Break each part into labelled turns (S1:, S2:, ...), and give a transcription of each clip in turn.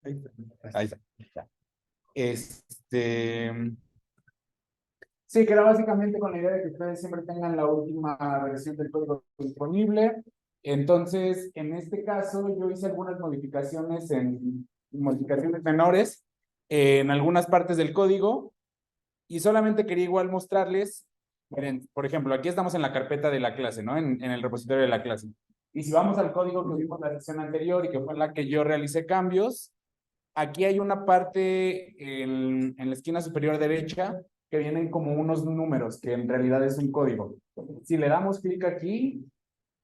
S1: Ahí está. Este, sí, que era básicamente con la idea de que ustedes siempre tengan la última versión del código disponible. Entonces, en este caso, yo hice algunas modificaciones menores en algunas partes del código y solamente quería igual mostrarles, miren, por ejemplo, aquí estamos en la carpeta de la clase, ¿no? En el repositorio de la clase. Y si vamos al código que vimos la sesión anterior y que fue en la que yo realicé cambios, aquí hay una parte en la esquina superior derecha que vienen como unos números, que en realidad es un código. Si le damos clic aquí,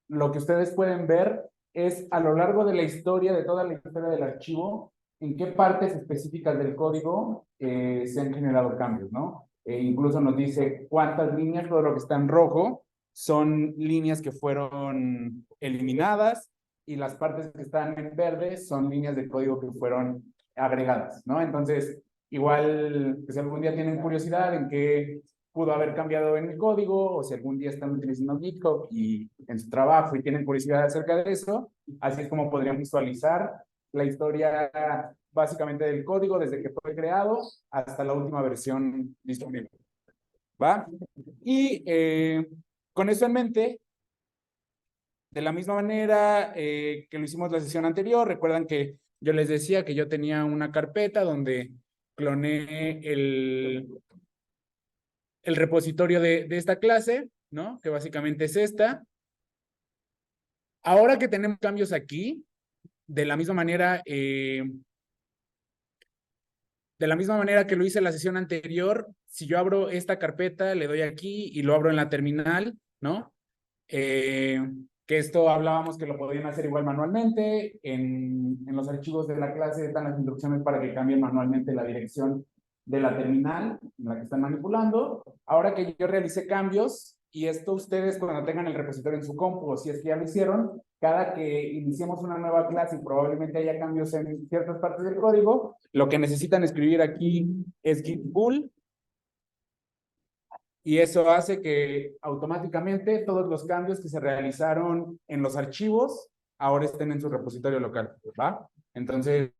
S1: lo que ustedes pueden ver es a lo largo de la historia, de toda la historia del archivo, en qué partes específicas del código se han generado cambios, ¿no? Incluso nos dice cuántas líneas, todo lo que está en rojo, son líneas que fueron eliminadas y las partes que están en verde son líneas de código que fueron agregadas, ¿no? Entonces, igual, si algún día tienen curiosidad en qué pudo haber cambiado en el código, o si algún día están utilizando GitHub y en su trabajo y tienen curiosidad acerca de eso, así es como podrían visualizar la historia básicamente del código desde que fue creado hasta la última versión disponible. ¿Va? Y con eso en mente, de la misma manera que lo hicimos la sesión anterior, recuerdan que yo les decía que yo tenía una carpeta donde cloné el repositorio de esta clase, ¿no? Que básicamente es esta. Ahora que tenemos cambios aquí, de la misma manera, que lo hice en la sesión anterior, si yo abro esta carpeta, le doy aquí y lo abro en la terminal, ¿no? Que esto hablábamos que lo podían hacer igual manualmente. En los archivos de la clase están las instrucciones para que cambien manualmente la dirección de la terminal en la que están manipulando. Ahora que yo realicé cambios, y esto ustedes cuando tengan el repositorio en su compu, o si es que ya lo hicieron, cada que iniciemos una nueva clase y probablemente haya cambios en ciertas partes del código, lo que necesitan escribir aquí es git pull y eso hace que automáticamente todos los cambios que se realizaron en los archivos ahora estén en su repositorio local, ¿va? Entonces,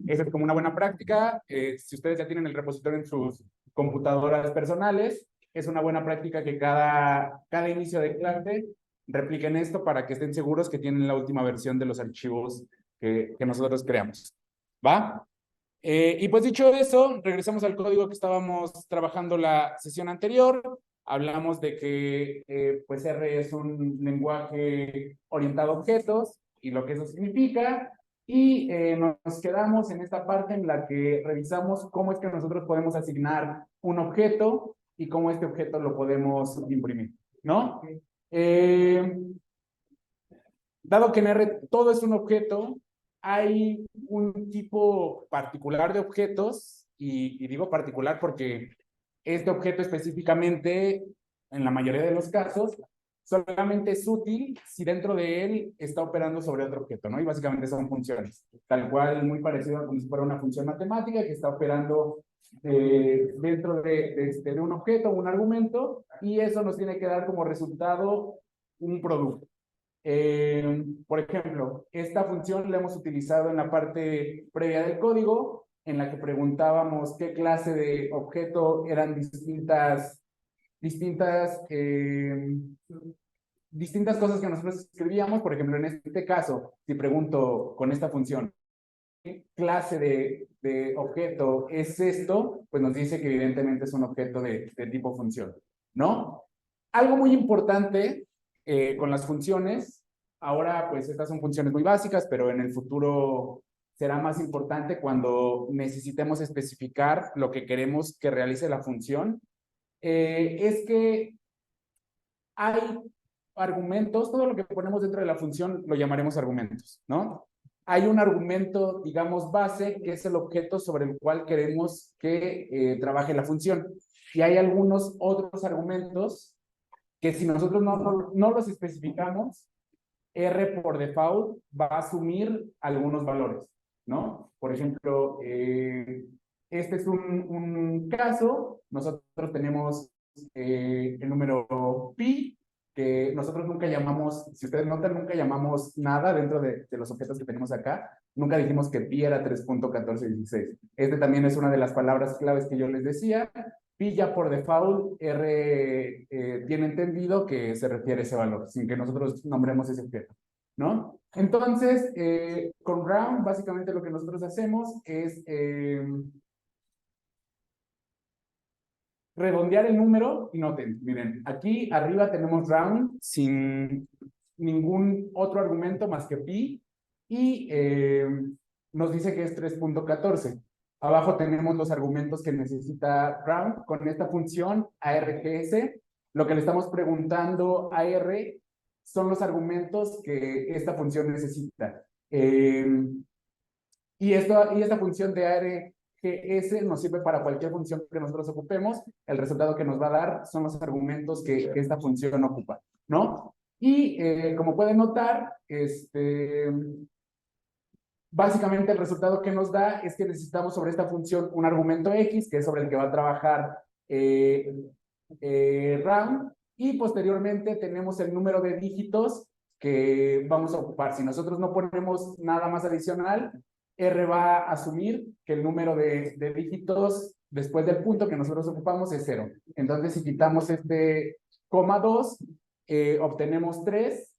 S1: esa es como una buena práctica. Si ustedes ya tienen el repositorio en sus computadoras personales, es una buena práctica que cada inicio de clase repliquen esto para que estén seguros que tienen la última versión de los archivos que nosotros creamos, ¿va? Y pues dicho eso, regresamos al código que estábamos trabajando la sesión anterior. Hablamos de que pues R es un lenguaje orientado a objetos y lo que eso significa. Y nos quedamos en esta parte en la que revisamos cómo es que nosotros podemos asignar un objeto y cómo este objeto lo podemos imprimir, ¿no? Eh, Dado que en R todo es un objeto, hay un tipo particular de objetos, y digo particular porque este objeto específicamente, en la mayoría de los casos, solamente es útil si dentro de él está operando sobre otro objeto, ¿no? Y básicamente son funciones, tal cual muy parecido a como si fuera una función matemática que está operando dentro de un objeto, un argumento, y eso nos tiene que dar como resultado un producto. Por ejemplo, esta función la hemos utilizado en la parte previa del código, en la que preguntábamos qué clase de objeto eran distintas cosas que nosotros escribíamos. Por ejemplo, en este caso, si pregunto con esta función, ¿qué clase de objeto es esto? Pues nos dice que evidentemente es un objeto de tipo función, ¿no? Algo muy importante con las funciones, ahora pues estas son funciones muy básicas, pero en el futuro será más importante cuando necesitemos especificar lo que queremos que realice la función, es que hay argumentos, todo lo que ponemos dentro de la función lo llamaremos argumentos, ¿no? Hay un argumento, digamos, base, que es el objeto sobre el cual queremos que trabaje la función. Y hay algunos otros argumentos que si nosotros no los especificamos, R por default va a asumir algunos valores, ¿no? Por ejemplo, este es un caso, nosotros tenemos el número pi que nosotros nunca llamamos, si ustedes notan, nunca llamamos nada dentro de los objetos que tenemos acá. Nunca dijimos que pi era 3.1416. Este también es una de las palabras claves que yo les decía. Pi ya por default, R tiene entendido que se refiere a ese valor, sin que nosotros nombremos ese objeto, ¿no? Entonces, con round, básicamente lo que nosotros hacemos es redondear el número y noten, miren, aquí arriba tenemos round sin ningún otro argumento más que pi y nos dice que es 3.14. Abajo tenemos los argumentos que necesita round con esta función args. Lo que le estamos preguntando a R son los argumentos que esta función necesita. Y esta función de args nos sirve para cualquier función que nosotros ocupemos. El resultado que nos va a dar son los argumentos que esta función ocupa, ¿no? Y como pueden notar, básicamente el resultado que nos da es que necesitamos sobre esta función un argumento x, que es sobre el que va a trabajar round, y posteriormente tenemos el número de dígitos que vamos a ocupar. Si nosotros no ponemos nada más adicional, R va a asumir que el número de dígitos después del punto que nosotros ocupamos es 0. Entonces, si quitamos este coma 2, obtenemos 3,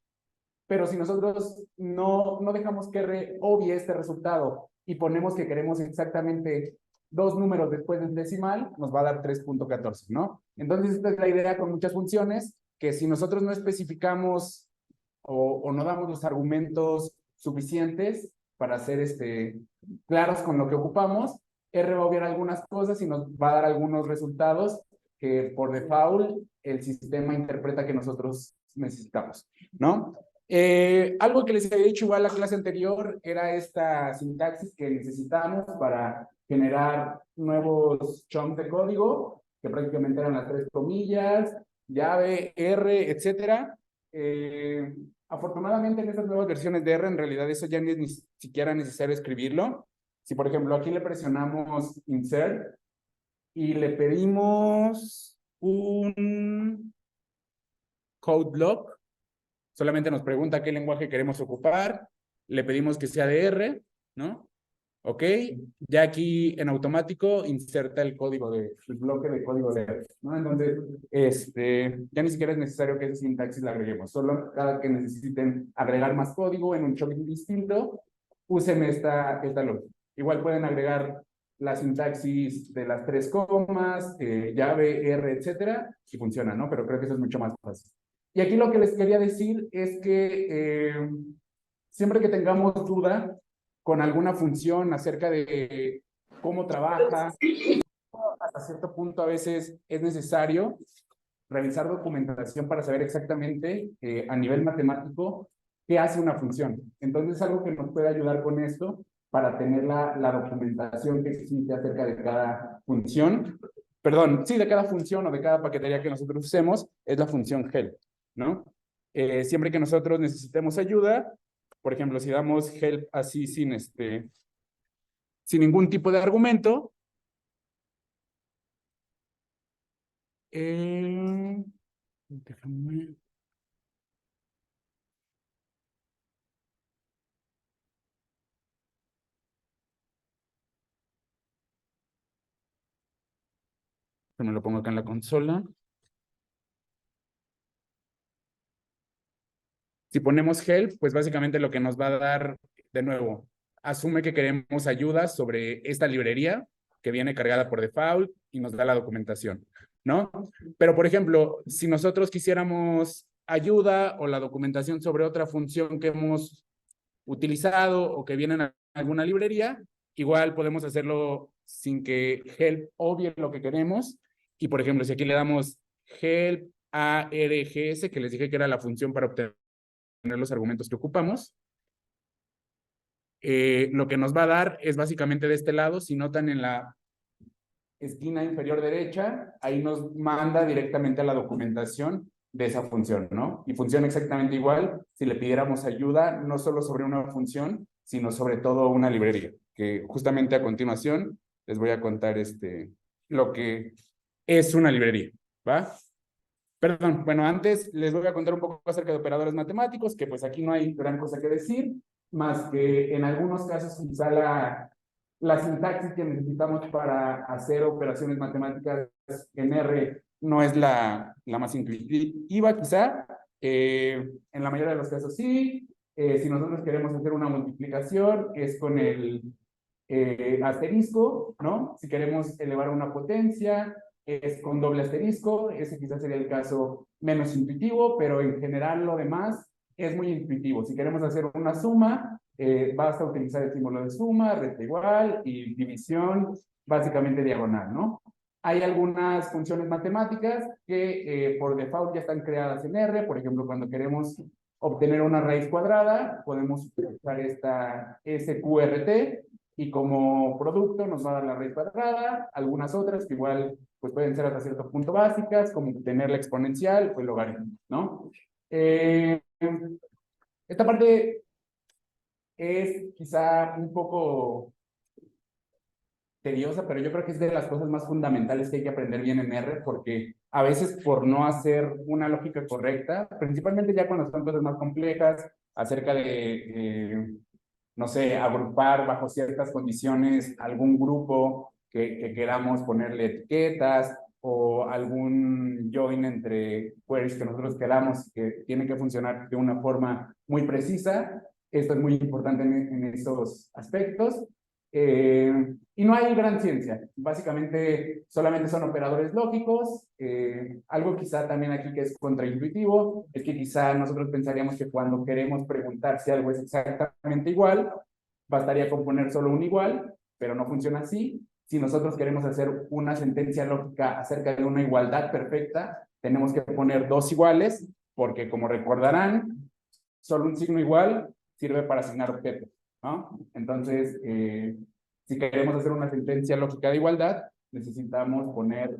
S1: pero si nosotros no dejamos que R obvie este resultado y ponemos que queremos exactamente 2 números después del decimal, nos va a dar 3.14, ¿no? Entonces, esta es la idea con muchas funciones, que si nosotros no especificamos o no damos los argumentos suficientes para ser claros con lo que ocupamos, R va a obviar algunas cosas y nos va a dar algunos resultados que por default el sistema interpreta que nosotros necesitamos, ¿no? Algo que les había dicho igual la clase anterior era esta sintaxis que necesitamos para generar nuevos chunks de código, que prácticamente eran las 3 comillas, llave, R, etcétera. Afortunadamente en estas nuevas versiones de R, en realidad eso ya ni siquiera necesario escribirlo. Si por ejemplo aquí le presionamos insert y le pedimos un code block, solamente nos pregunta qué lenguaje queremos ocupar, le pedimos que sea de R, ¿no? Ok, ya aquí en automático inserta el código el bloque de código de R, ¿no? Entonces, ya ni siquiera es necesario que esa sintaxis la agreguemos, solo cada que necesiten agregar más código en un chunk distinto, usen esta lógica. Igual pueden agregar la sintaxis de las 3 comas, llave, R, etcétera, y funciona, ¿no? Pero creo que eso es mucho más fácil. Y aquí lo que les quería decir es que siempre que tengamos duda con alguna función acerca de cómo trabaja, hasta cierto punto a veces es necesario revisar documentación para saber exactamente a nivel matemático qué hace una función. Entonces, algo que nos puede ayudar con esto para tener la documentación que existe acerca de cada función, perdón, sí, de cada función o de cada paquetería que nosotros usemos, es la función help, ¿no? Siempre que nosotros necesitemos ayuda, por ejemplo, si damos help así sin ningún tipo de argumento, déjame. Me lo pongo acá en la consola. Si ponemos help, pues básicamente lo que nos va a dar, de nuevo, asume que queremos ayuda sobre esta librería que viene cargada por default y nos da la documentación, ¿no? Pero, por ejemplo, si nosotros quisiéramos ayuda o la documentación sobre otra función que hemos utilizado o que viene en alguna librería, igual podemos hacerlo sin que help obvie lo que queremos. Y, por ejemplo, si aquí le damos help args, que les dije que era la función para obtener los argumentos que ocupamos, lo que nos va a dar es básicamente de este lado. Si notan en la esquina inferior derecha, ahí nos manda directamente a la documentación de esa función, ¿no? Y funciona exactamente igual si le pidiéramos ayuda, no solo sobre una función, sino sobre todo una librería, que justamente a continuación les voy a contar lo que es una librería, ¿va? Perdón, bueno, antes les voy a contar un poco acerca de operadores matemáticos, que pues aquí no hay gran cosa que decir, más que en algunos casos quizá la sintaxis que necesitamos para hacer operaciones matemáticas en R no es la más intuitiva, quizá. En la mayoría de los casos sí. Si nosotros queremos hacer una multiplicación, es con el asterisco, ¿no? Si queremos elevar una potencia, es con doble asterisco. Ese quizás sería el caso menos intuitivo, pero en general lo demás es muy intuitivo. Si queremos hacer una suma, basta utilizar el símbolo de suma, resta igual y división, básicamente diagonal, ¿no? Hay algunas funciones matemáticas que por default ya están creadas en R. Por ejemplo, cuando queremos obtener una raíz cuadrada, podemos utilizar esta SQRT y como producto nos va a dar la raíz cuadrada, algunas otras que igual pues pueden ser hasta cierto punto básicas, como tener la exponencial o el logaritmo, ¿no? Esta parte es quizá un poco tediosa, pero yo creo que es de las cosas más fundamentales que hay que aprender bien en R, porque a veces por no hacer una lógica correcta, principalmente ya cuando son cosas más complejas, acerca de no sé, agrupar bajo ciertas condiciones algún grupo que queramos ponerle etiquetas o algún join entre queries que nosotros queramos que tiene que funcionar de una forma muy precisa. Esto es muy importante en esos aspectos. Y no hay gran ciencia, básicamente solamente son operadores lógicos. Algo quizá también aquí que es contraintuitivo es que quizá nosotros pensaríamos que cuando queremos preguntar si algo es exactamente igual, bastaría con poner solo un igual, pero no funciona así. Si nosotros queremos hacer una sentencia lógica acerca de una igualdad perfecta, tenemos que poner dos iguales, porque como recordarán, solo un signo igual sirve para asignar objetos, ¿no? Entonces, si queremos hacer una sentencia lógica de igualdad, necesitamos poner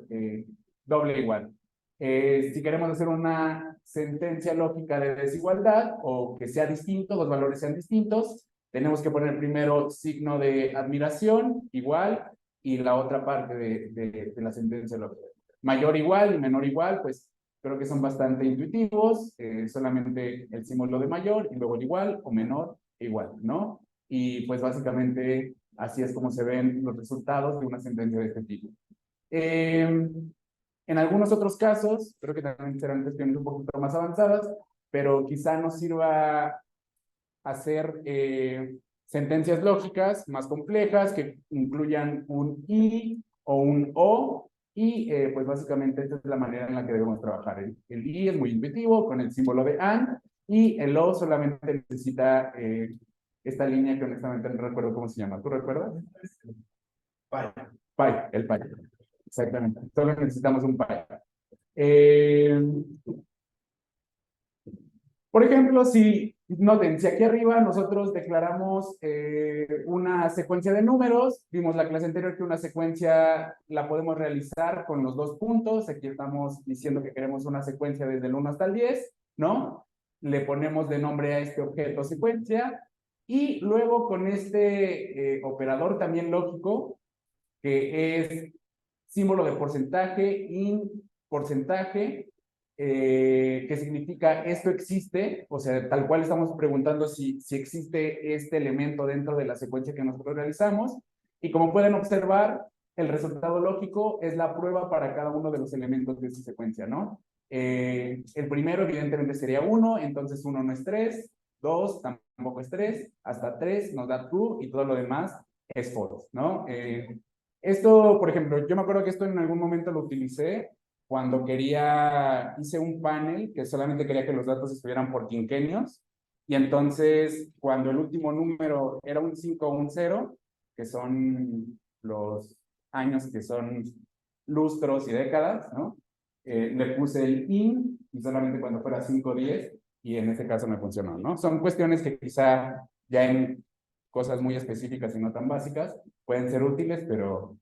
S1: doble igual. Si queremos hacer una sentencia lógica de desigualdad o que sea distinto, dos valores sean distintos, tenemos que poner primero signo de admiración, igual, y la otra parte de la sentencia lógica. Mayor igual y menor igual, pues creo que son bastante intuitivos, solamente el símbolo de mayor y luego el igual o menor e igual, ¿no? Y pues básicamente así es como se ven los resultados de una sentencia de este tipo. En algunos otros casos, creo que también serán cuestiones un poquito más avanzadas, pero quizá nos sirva hacer sentencias lógicas más complejas que incluyan un y o un o, y pues básicamente esta es la manera en la que debemos trabajar. El y es muy intuitivo con el símbolo de and, y el o solamente necesita esta línea que honestamente no recuerdo cómo se llama. ¿Tú recuerdas? Pi. Pi, el pi. Exactamente. Solo necesitamos un pi. Eh, Por ejemplo, si noten, si aquí arriba nosotros declaramos una secuencia de números, vimos la clase anterior que una secuencia la podemos realizar con los dos puntos. Aquí estamos diciendo que queremos una secuencia desde el 1 hasta el 10, ¿no? Le ponemos de nombre a este objeto secuencia, y luego con este operador también lógico, que es símbolo de porcentaje, in porcentaje, que significa esto existe, o sea, tal cual estamos preguntando si existe este elemento dentro de la secuencia que nosotros realizamos. Y como pueden observar, el resultado lógico es la prueba para cada uno de los elementos de esa secuencia, ¿no? El primero evidentemente sería 1, entonces 1 no es 3, 2 tampoco es 3, hasta 3 nos da true y todo lo demás es false, ¿no? Esto, por ejemplo, yo me acuerdo que esto en algún momento lo utilicé cuando hice un panel que solamente quería que los datos estuvieran por quinquenios, y entonces cuando el último número era un 5 o un 0, que son los años que son lustros y décadas, ¿no? Le puse el in y solamente cuando fuera 5 o 10, y en este caso me funcionó, ¿no? Son cuestiones que quizá ya en cosas muy específicas y no tan básicas pueden ser útiles, pero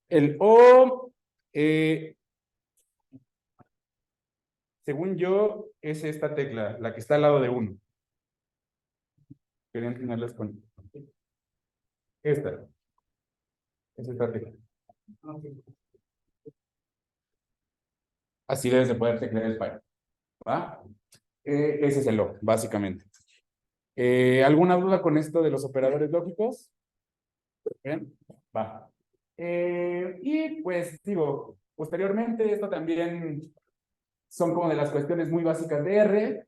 S1: el O, según yo, es esta tecla, la que está al lado de 1. Quería enseñarles con esta. Es esta tecla. Así debes de poder teclear el Python, ¿va? Ese es el log, básicamente. ¿Alguna duda con esto de los operadores lógicos? Bien, va. Y pues digo, posteriormente esto también son como de las cuestiones muy básicas de R.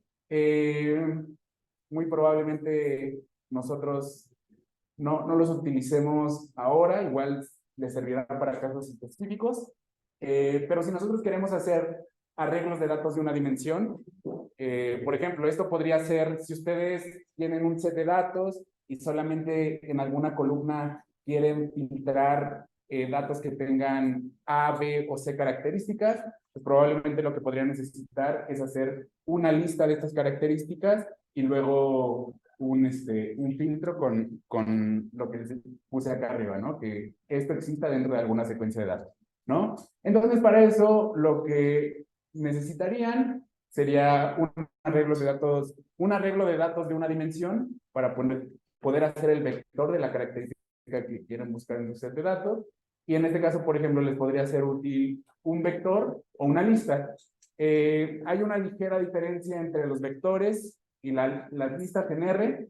S1: Muy probablemente nosotros no los utilicemos ahora, igual les servirá para casos específicos. Pero si nosotros queremos hacer arreglos de datos de una dimensión, por ejemplo, esto podría ser si ustedes tienen un set de datos y solamente en alguna columna quieren filtrar datos que tengan A, B o C características, pues probablemente lo que podrían necesitar es hacer una lista de estas características y luego un filtro con lo que puse acá arriba, ¿no? Que esto exista dentro de alguna secuencia de datos, ¿no? Entonces, para eso, lo que necesitarían sería un arreglo de datos de una dimensión para poder hacer el vector de la característica que quieren buscar en su set de datos. Y en este caso, por ejemplo, les podría ser útil un vector o una lista. Hay una ligera diferencia entre los vectores y las listas en R.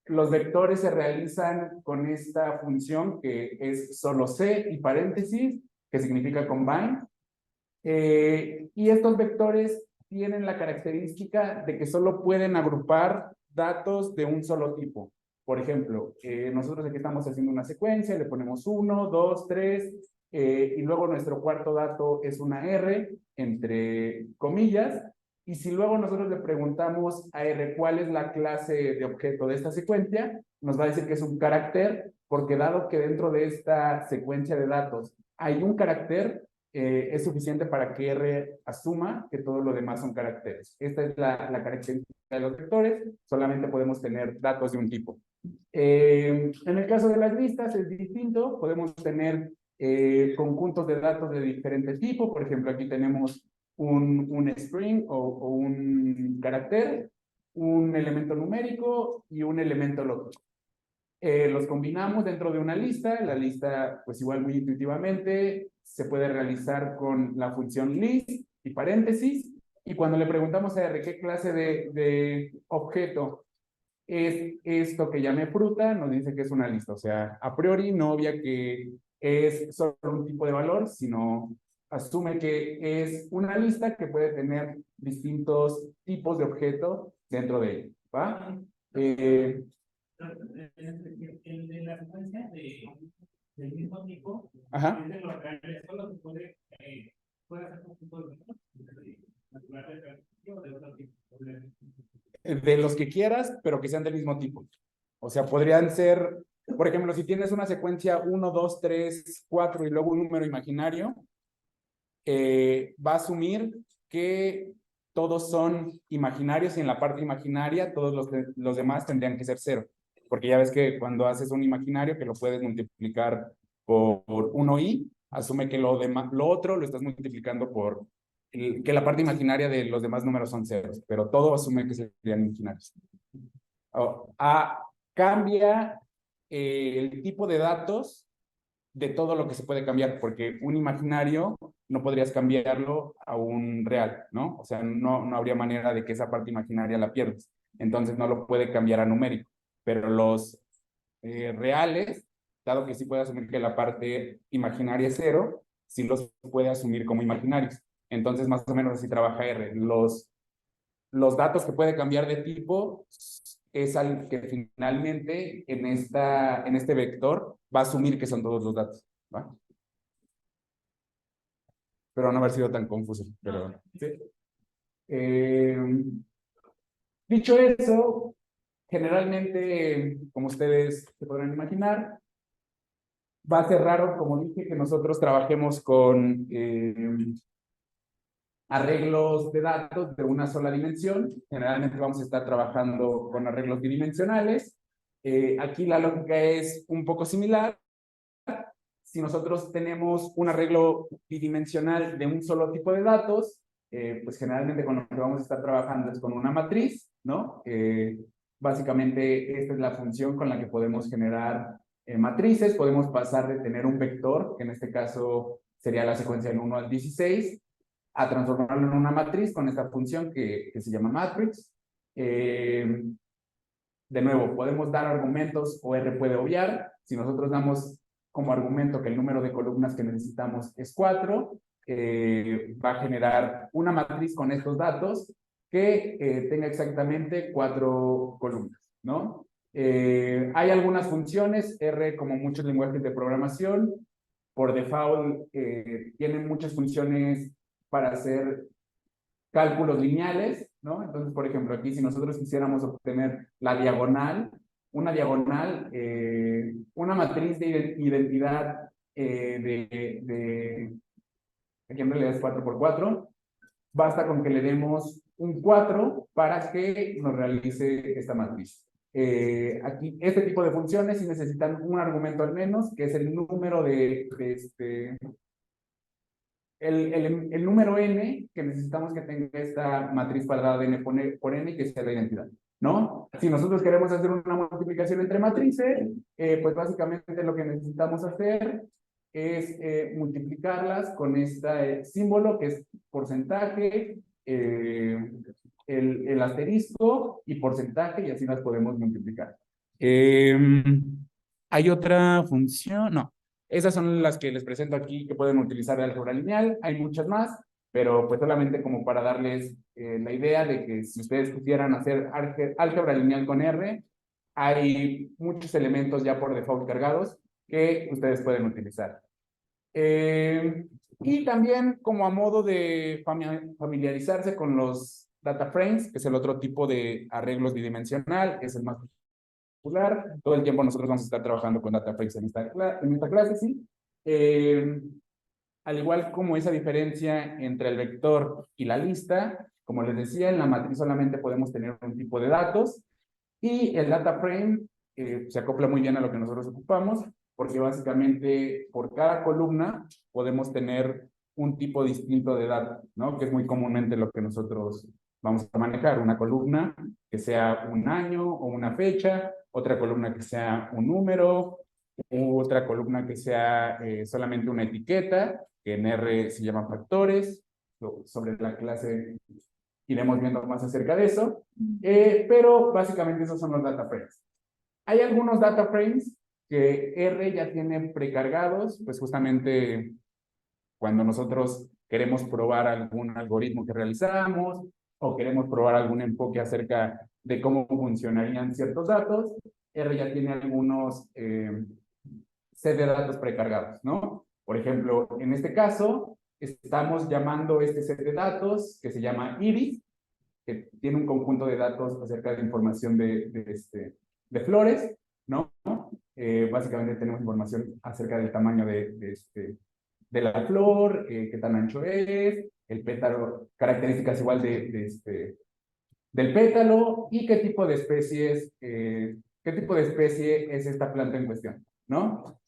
S1: Los vectores se realizan con esta función que es solo C y paréntesis, que significa combine. Y estos vectores tienen la característica de que solo pueden agrupar datos de un solo tipo. Por ejemplo, nosotros aquí estamos haciendo una secuencia, le ponemos 1, 2, 3, y luego nuestro cuarto dato es una R, entre comillas, y si luego nosotros le preguntamos a R cuál es la clase de objeto de esta secuencia, nos va a decir que es un carácter, porque dado que dentro de esta secuencia de datos hay un carácter, es suficiente para que R asuma que todo lo demás son caracteres. Esta es la característica de los vectores, solamente podemos tener datos de un tipo. En el caso de las listas es distinto, podemos tener conjuntos de datos de diferente tipo, por ejemplo, aquí tenemos un string o un carácter, un elemento numérico y un elemento lógico. Los combinamos dentro de una lista, la lista pues igual muy intuitivamente se puede realizar con la función list y paréntesis, y cuando le preguntamos a R qué clase de objeto es esto que llame fruta, nos dice que es una lista, o sea, a priori no obvia que es solo un tipo de valor, sino asume que es una lista que puede tener distintos tipos de objeto dentro de ella, ¿va? En la secuencia del mismo tipo, ajá, es de los reales, solo se puede hacer un tipo de de los que quieras, pero que sean del mismo tipo. O sea, podrían ser, por ejemplo, si tienes una secuencia 1, 2, 3, 4 y luego un número imaginario, va a asumir que todos son imaginarios y en la parte imaginaria todos los demás tendrían que ser cero. Porque ya ves que cuando haces un imaginario que lo puedes multiplicar por 1i, asume que lo otro lo estás multiplicando por que la parte imaginaria de los demás números son ceros, pero todo asume que serían imaginarios. Cambia el tipo de datos de todo lo que se puede cambiar, porque un imaginario no podrías cambiarlo a un real, ¿no? O sea, no habría manera de que esa parte imaginaria la pierdas. Entonces no lo puede cambiar a numérico. Pero los reales, dado que sí puede asumir que la parte imaginaria es cero, sí los puede asumir como imaginarios. Entonces, más o menos así trabaja R. Los datos que puede cambiar de tipo es al que finalmente en este vector va a asumir que son todos los datos, ¿va? Pero no haber sido tan confuso, pero sí. Dicho eso, generalmente, como ustedes se podrán imaginar, va a ser raro, como dije, que nosotros trabajemos con arreglos de datos de una sola dimensión. Generalmente vamos a estar trabajando con arreglos bidimensionales. Aquí la lógica es un poco similar. Si nosotros tenemos un arreglo bidimensional de un solo tipo de datos, pues generalmente con lo que vamos a estar trabajando es con una matriz, ¿no? Básicamente esta es la función con la que podemos generar matrices, podemos pasar de tener un vector, que en este caso sería la secuencia del 1 al 16, a transformarlo en una matriz con esta función que se llama matrix. De nuevo, podemos dar argumentos o R puede obviar. Si nosotros damos como argumento que el número de columnas que necesitamos es 4, va a generar una matriz con estos datos que tenga exactamente 4 columnas, ¿no? Hay algunas funciones, R, como muchos lenguajes de programación, por default tienen muchas funciones para hacer cálculos lineales, ¿no? Entonces, por ejemplo, aquí si nosotros quisiéramos obtener la diagonal, una diagonal, una matriz de identidad aquí en realidad es 4 por 4, basta con que le demos un 4 para que nos realice esta matriz. Aquí, este tipo de funciones sí necesitan un argumento al menos, que es el número el número n que necesitamos que tenga esta matriz cuadrada de n por n, que sea la identidad, ¿no? Si nosotros queremos hacer una multiplicación entre matrices, pues básicamente lo que necesitamos hacer es multiplicarlas con este símbolo que es porcentaje, el asterisco y porcentaje, y así las podemos multiplicar. Hay otra función, no. Esas son las que les presento aquí que pueden utilizar de álgebra lineal. Hay muchas más, pero pues solamente como para darles la idea de que si ustedes quisieran hacer álgebra lineal con R, hay muchos elementos ya por default cargados que ustedes pueden utilizar. Y también como a modo de familiarizarse con los data frames, que es el otro tipo de arreglos bidimensional, es el más popular. Todo el tiempo nosotros vamos a estar trabajando con data frames en esta clase, ¿sí? Al igual como esa diferencia entre el vector y la lista, como les decía, en la matriz solamente podemos tener un tipo de datos, y el data frame se acopla muy bien a lo que nosotros ocupamos, porque básicamente por cada columna podemos tener un tipo distinto de data, ¿no? Que es muy comúnmente lo que nosotros vamos a manejar. Una columna que sea un año o una fecha, otra columna que sea un número, otra columna que sea solamente una etiqueta, que en R se llama factores. Sobre la clase iremos viendo más acerca de eso, pero básicamente esos son los data frames. Hay algunos data frames que R ya tiene precargados, pues justamente cuando nosotros queremos probar algún algoritmo que realizamos o queremos probar algún enfoque acerca de cómo funcionarían ciertos datos, R ya tiene algunos set de datos precargados, ¿no? Por ejemplo, en este caso, estamos llamando este set de datos que se llama iris, que tiene un conjunto de datos acerca de información de flores, ¿no? Básicamente tenemos información acerca del tamaño de la flor, qué tan ancho es, el pétalo, características igual del pétalo y qué tipo de especies, qué tipo de especie es esta planta en cuestión, ¿no?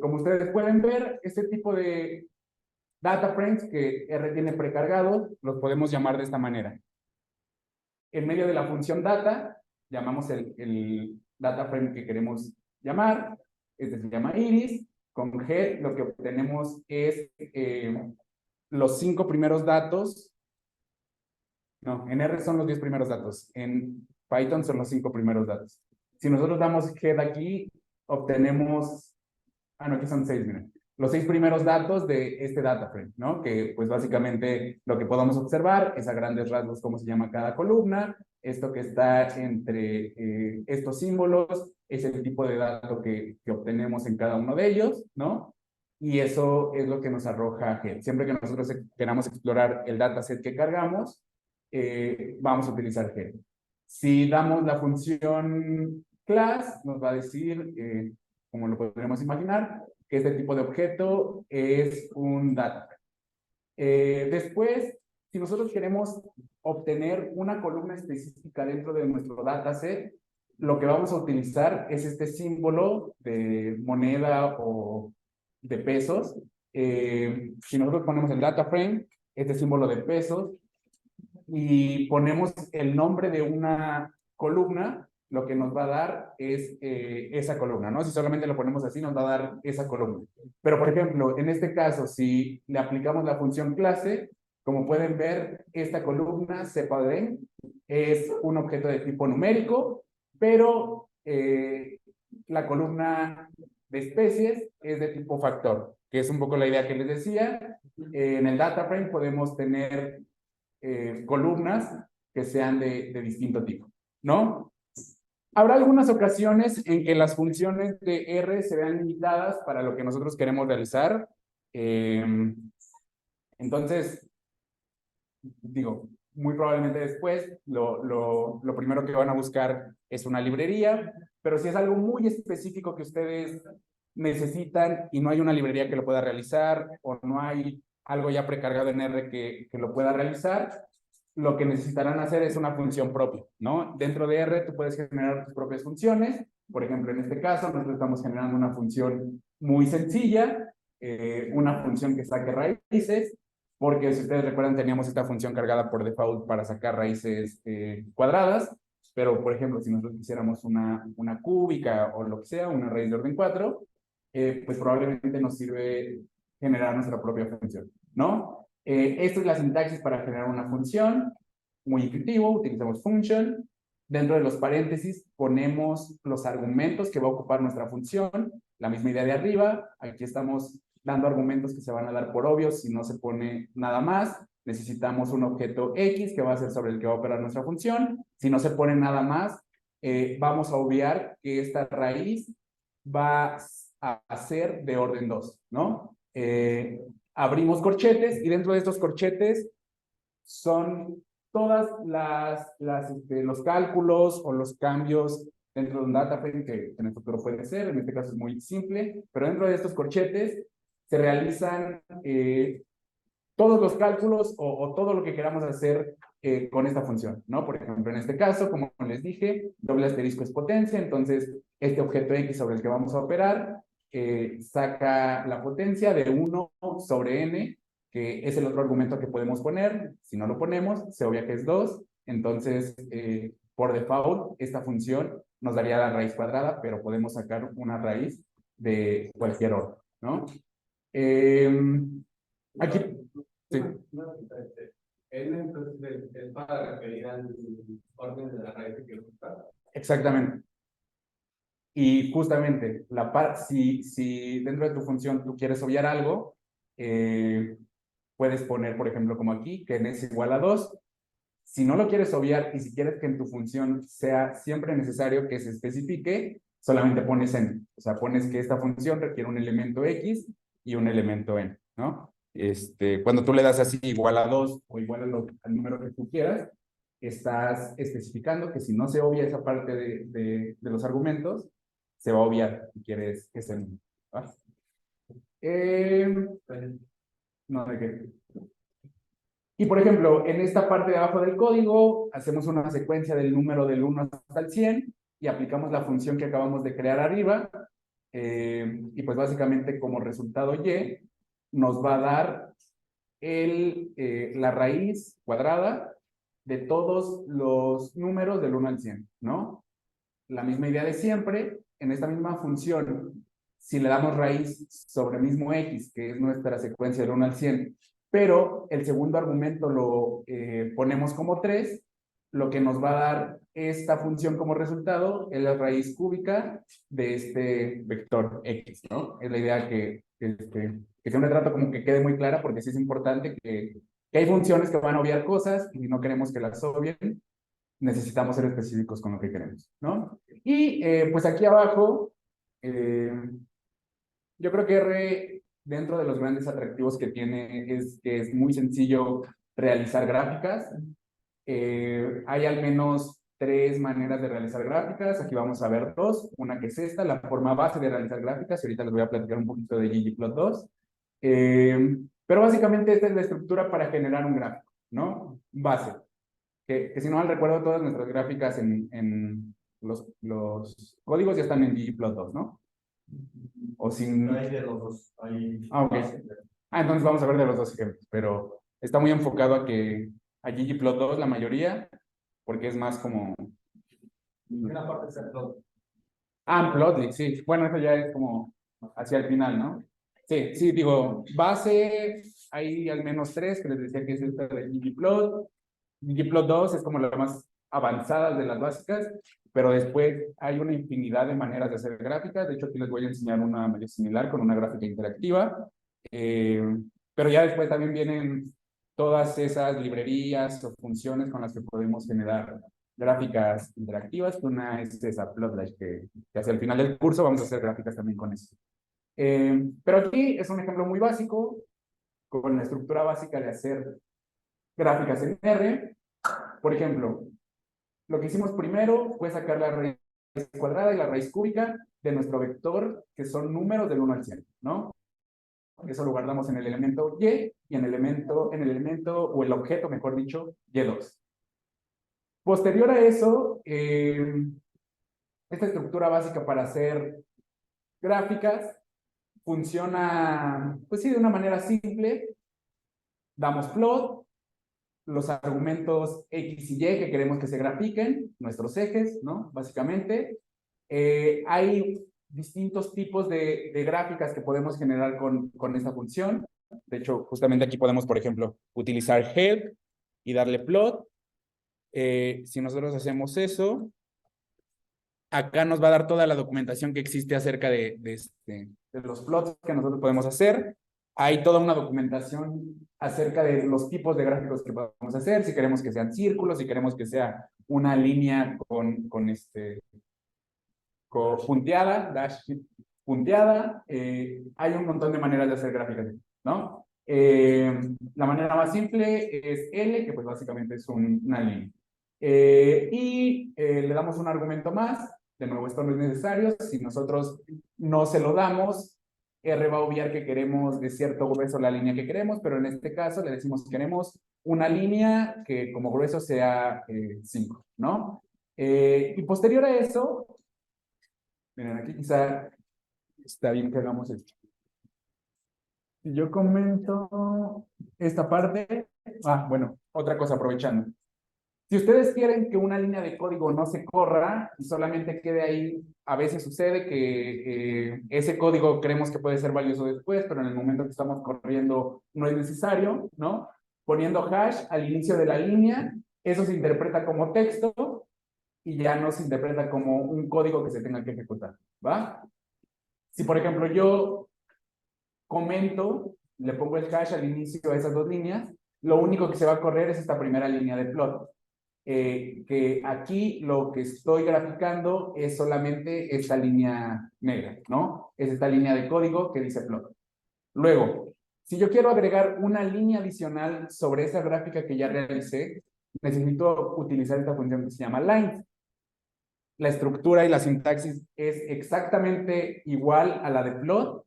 S1: Como ustedes pueden ver, este tipo de data frames que R tiene precargados, los podemos llamar de esta manera. En medio de la función data, llamamos el data frame que queremos llamar, este se llama iris. Con G lo que obtenemos es los 5 primeros datos. No, en R son los 10 primeros datos. En Python son los 5 primeros datos. Si nosotros damos head aquí, obtenemos, no, aquí son 6, miren. Los 6 primeros datos de este data frame, ¿no? Que pues básicamente lo que podamos observar es a grandes rasgos cómo se llama cada columna. Esto que está entre estos símbolos es el tipo de dato que obtenemos en cada uno de ellos, ¿no? Y eso es lo que nos arroja head. Siempre que nosotros queramos explorar el dataset que cargamos, vamos a utilizar head. Si damos la función class, nos va a decir, como lo podemos imaginar, que este tipo de objeto es un data. Después, si nosotros queremos obtener una columna específica dentro de nuestro dataset, lo que vamos a utilizar es este símbolo de moneda o de pesos. Si nosotros ponemos el data frame, este símbolo de pesos, y ponemos el nombre de una columna, lo que nos va a dar es esa columna, ¿no? Si solamente lo ponemos así, nos va a dar esa columna. Pero, por ejemplo, en este caso, si le aplicamos la función clase, como pueden ver, esta columna CPAD es un objeto de tipo numérico, pero la columna de especies es de tipo factor, que es un poco la idea que les decía. En el data frame podemos tener columnas que sean de distinto tipo, ¿no? Habrá algunas ocasiones en que las funciones de R se vean limitadas para lo que nosotros queremos realizar. Entonces, digo, muy probablemente después lo primero que van a buscar es una librería, pero si es algo muy específico que ustedes necesitan y no hay una librería que lo pueda realizar o no hay algo ya precargado en R que lo pueda realizar, lo que necesitarán hacer es una función propia, ¿no? Dentro de R tú puedes generar tus propias funciones. Por ejemplo, en este caso nosotros estamos generando una función muy sencilla, una función que saque raíces, porque si ustedes recuerdan teníamos esta función cargada por default para sacar raíces cuadradas, pero por ejemplo si nosotros quisiéramos una cúbica o lo que sea, una raíz de orden 4, pues probablemente nos sirve generar nuestra propia función, ¿no? Esta es la sintaxis para generar una función, muy intuitivo, utilizamos function, dentro de los paréntesis ponemos los argumentos que va a ocupar nuestra función, la misma idea de arriba, aquí estamos dando argumentos que se van a dar por obvios si no se pone nada más, necesitamos un objeto X que va a ser sobre el que va a operar nuestra función, si no se pone nada más, vamos a obviar que esta raíz va a ser de orden 2, ¿no? Abrimos corchetes y dentro de estos corchetes son todas los cálculos o los cambios dentro de un data frame que en el futuro puede ser, en este caso es muy simple, pero dentro de estos corchetes se realizan todos los cálculos o todo lo que queramos hacer con esta función, ¿no? Por ejemplo, en este caso, como les dije, doble asterisco es potencia, entonces este objeto X sobre el que vamos a operar saca la potencia de 1 sobre n, que es el otro argumento que podemos poner. Si no lo ponemos, se obvia que es 2, entonces por default esta función nos daría la raíz cuadrada, pero podemos sacar una raíz de cualquier orden, ¿no? Aquí, sí.
S2: N entonces es para referir al orden de la raíz que buscar.
S1: Exactamente. Y justamente, si dentro de tu función tú quieres obviar algo, puedes poner, por ejemplo, como aquí, que n es igual a 2. Si no lo quieres obviar y si quieres que en tu función sea siempre necesario que se especifique, solamente pones n. O sea, pones que esta función requiere un elemento x y un elemento n, ¿no? Cuando tú le das así igual a 2 o igual al número que tú quieras, estás especificando que si no se obvia esa parte de los argumentos, se va a obviar si quieres que se... ¿va? No, ¿de qué? Y por ejemplo, en esta parte de abajo del código, hacemos una secuencia del número del 1 hasta el 100 y aplicamos la función que acabamos de crear arriba. Y pues básicamente como resultado y nos va a dar la raíz cuadrada de todos los números del 1 al 100, ¿no? La misma idea de siempre, en esta misma función, si le damos raíz sobre mismo x, que es nuestra secuencia del 1 al 100, pero el segundo argumento lo ponemos como 3, lo que nos va a dar esta función como resultado es la raíz cúbica de este vector x, ¿no? Es la idea que siempre trato como que quede muy clara, porque sí es importante que hay funciones que van a obviar cosas y no queremos que las obvien, necesitamos ser específicos con lo que queremos, ¿no? Y pues aquí abajo, yo creo que R, dentro de los grandes atractivos que tiene, es que es muy sencillo realizar gráficas. Hay al menos 3 maneras de realizar gráficas. Aquí vamos a ver 2. Una que es esta, la forma base de realizar gráficas. Y ahorita les voy a platicar un poquito de ggplot2. Pero básicamente esta es la estructura para generar un gráfico, ¿no? Base. Que si no mal recuerdo, todas nuestras gráficas en los códigos ya están en ggplot2, ¿no? O sin...
S2: No hay de los dos. Hay...
S1: ok. Entonces vamos a ver de los dos ejemplos, pero está muy enfocado a ggplot2 la mayoría, porque es más como
S2: Una parte es el plot.
S1: Plotly, sí. Bueno, eso ya es como hacia el final, ¿no? Sí, sí, digo, base, hay al menos tres, que les decía que es esta de ggplot. ggplot 2 es como la más avanzada de las básicas, pero después hay una infinidad de maneras de hacer gráficas. De hecho, aquí les voy a enseñar una medio similar con una gráfica interactiva. Eh, pero ya después también vienen todas esas librerías o funciones con las que podemos generar gráficas interactivas. Una es esa Plotly que hacia el final del curso vamos a hacer gráficas también con eso. Pero aquí es un ejemplo muy básico, con la estructura básica de hacer gráficas en R. Por ejemplo, lo que hicimos primero fue sacar la raíz cuadrada y la raíz cúbica de nuestro vector, que son números del 1 al 100, ¿no? Eso lo guardamos en el elemento Y y en el elemento o el objeto, mejor dicho, Y2. Posterior a eso, esta estructura básica para hacer gráficas funciona, pues sí, de una manera simple. Damos plot, los argumentos X y Y que queremos que se grafiquen, nuestros ejes, ¿no? Básicamente. Hay distintos tipos de gráficas que podemos generar con esta función. De hecho, justamente aquí podemos, por ejemplo, utilizar head y darle plot. Si nosotros hacemos eso, acá nos va a dar toda la documentación que existe acerca de los plots que nosotros podemos hacer. Hay toda una documentación acerca de los tipos de gráficos que podemos hacer, si queremos que sean círculos, si queremos que sea una línea con punteada, dash punteada. Hay un montón de maneras de hacer gráficas, ¿no? La manera más simple es L, que pues básicamente es una línea. Le damos un argumento más. De nuevo, esto no es necesario. Si nosotros no se lo damos, R va a obviar que queremos de cierto grueso la línea que queremos, pero en este caso le decimos que queremos una línea que como grueso sea 5, ¿no? Y posterior a eso, miren, aquí quizá está bien que hagamos esto. Si yo comento esta parte, bueno, otra cosa aprovechando. Si ustedes quieren que una línea de código no se corra y solamente quede ahí, a veces sucede que ese código creemos que puede ser valioso después, pero en el momento que estamos corriendo no es necesario, ¿no? Poniendo hash al inicio de la línea, eso se interpreta como texto y ya no se interpreta como un código que se tenga que ejecutar, ¿va? Si, por ejemplo, yo comento, le pongo el hash al inicio de esas dos líneas, lo único que se va a correr es esta primera línea de plot. Que aquí lo que estoy graficando es solamente esta línea negra, ¿no? Es esta línea de código que dice plot. Luego, si yo quiero agregar una línea adicional sobre esa gráfica que ya realicé, necesito utilizar esta función que se llama line. La estructura y la sintaxis es exactamente igual a la de plot.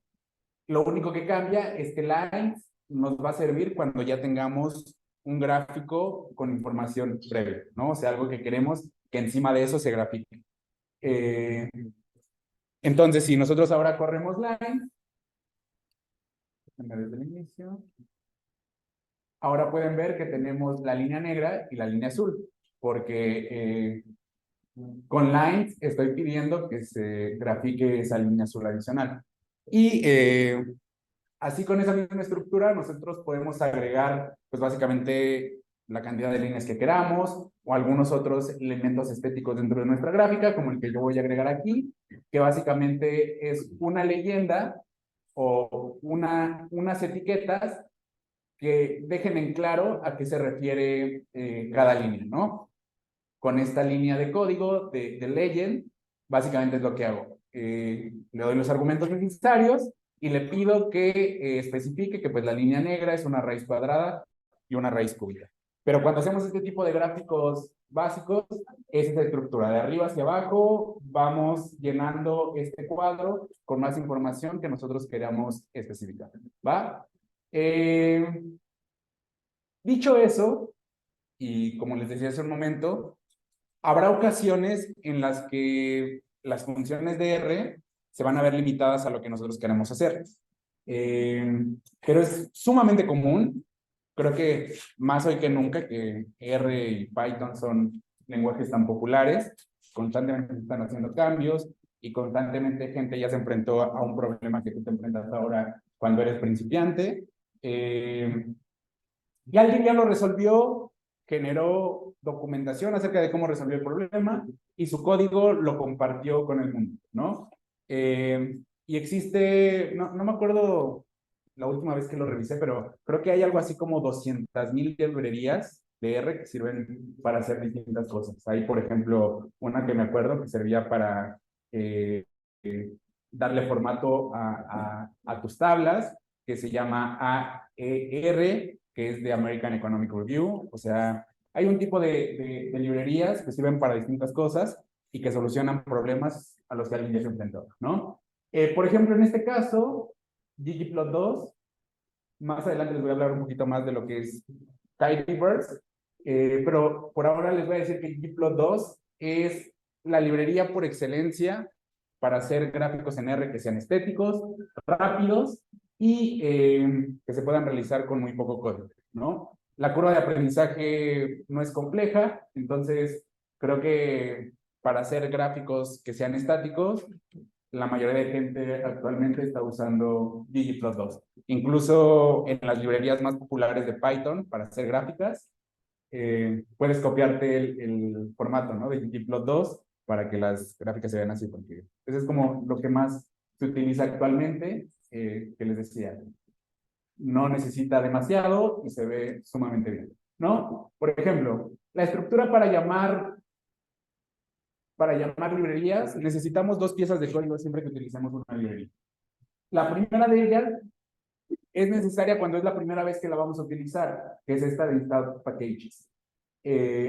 S1: Lo único que cambia es que lines nos va a servir cuando ya tengamos un gráfico con información previa, ¿no? O sea, algo que queremos que encima de eso se grafique. Entonces, si nosotros ahora corremos lines, desde el inicio, ahora pueden ver que tenemos la línea negra y la línea azul, porque con lines estoy pidiendo que se grafique esa línea azul adicional. Y así con esa misma estructura nosotros podemos agregar pues básicamente la cantidad de líneas que queramos o algunos otros elementos estéticos dentro de nuestra gráfica, como el que yo voy a agregar aquí, que básicamente es una leyenda o unas etiquetas que dejen en claro a qué se refiere cada línea, ¿no? Con esta línea de código de legend, básicamente es lo que hago. Le doy los argumentos necesarios y le pido que especifique que pues la línea negra es una raíz cuadrada y una raíz cúbica. Pero cuando hacemos este tipo de gráficos básicos, es esta estructura. De arriba hacia abajo vamos llenando este cuadro con más información que nosotros queramos especificar. ¿Va? Dicho eso, y como les decía hace un momento, habrá ocasiones en las que las funciones de R se van a ver limitadas a lo que nosotros queremos hacer. Pero es sumamente común, creo que más hoy que nunca, que R y Python son lenguajes tan populares. constantemente se están haciendo cambios y constantemente gente ya se enfrentó a un problema que tú te enfrentas ahora cuando eres principiante. Y alguien ya lo resolvió, generó documentación acerca de cómo resolvió el problema y su código lo compartió con el mundo, ¿no? Y existe, no me acuerdo la última vez que lo revisé, pero creo que hay algo así como 200,000 librerías de R que sirven para hacer distintas cosas. Hay, por ejemplo, una que me acuerdo que servía para eh, darle formato a tus tablas, que se llama AER, que es de American Economic Review. O sea, hay un tipo de librerías que sirven para distintas cosas y que solucionan problemas a los que alguien ya se enfrentó, ¿no? Por ejemplo, en este caso, ggplot2, más adelante les voy a hablar un poquito más de lo que es Tidyverse, pero por ahora les voy a decir que ggplot2 es la librería por excelencia para hacer gráficos en R que sean estéticos, rápidos y que se puedan realizar con muy poco código, ¿no? La curva de aprendizaje no es compleja, entonces creo que para hacer gráficos que sean estáticos, la mayoría de gente actualmente está usando ggplot2. Incluso en las librerías más populares de Python para hacer gráficas, puedes copiarte el formato, ¿no? De ggplot2 para que las gráficas se vean así, porque eso es como lo que más se utiliza actualmente, que les decía. No necesita demasiado y se ve sumamente bien, ¿no? Por ejemplo, la estructura para llamar librerías, necesitamos dos piezas de código siempre que utilicemos una librería. La primera de ellas es necesaria cuando es la primera vez que la vamos a utilizar, que es esta de install packages.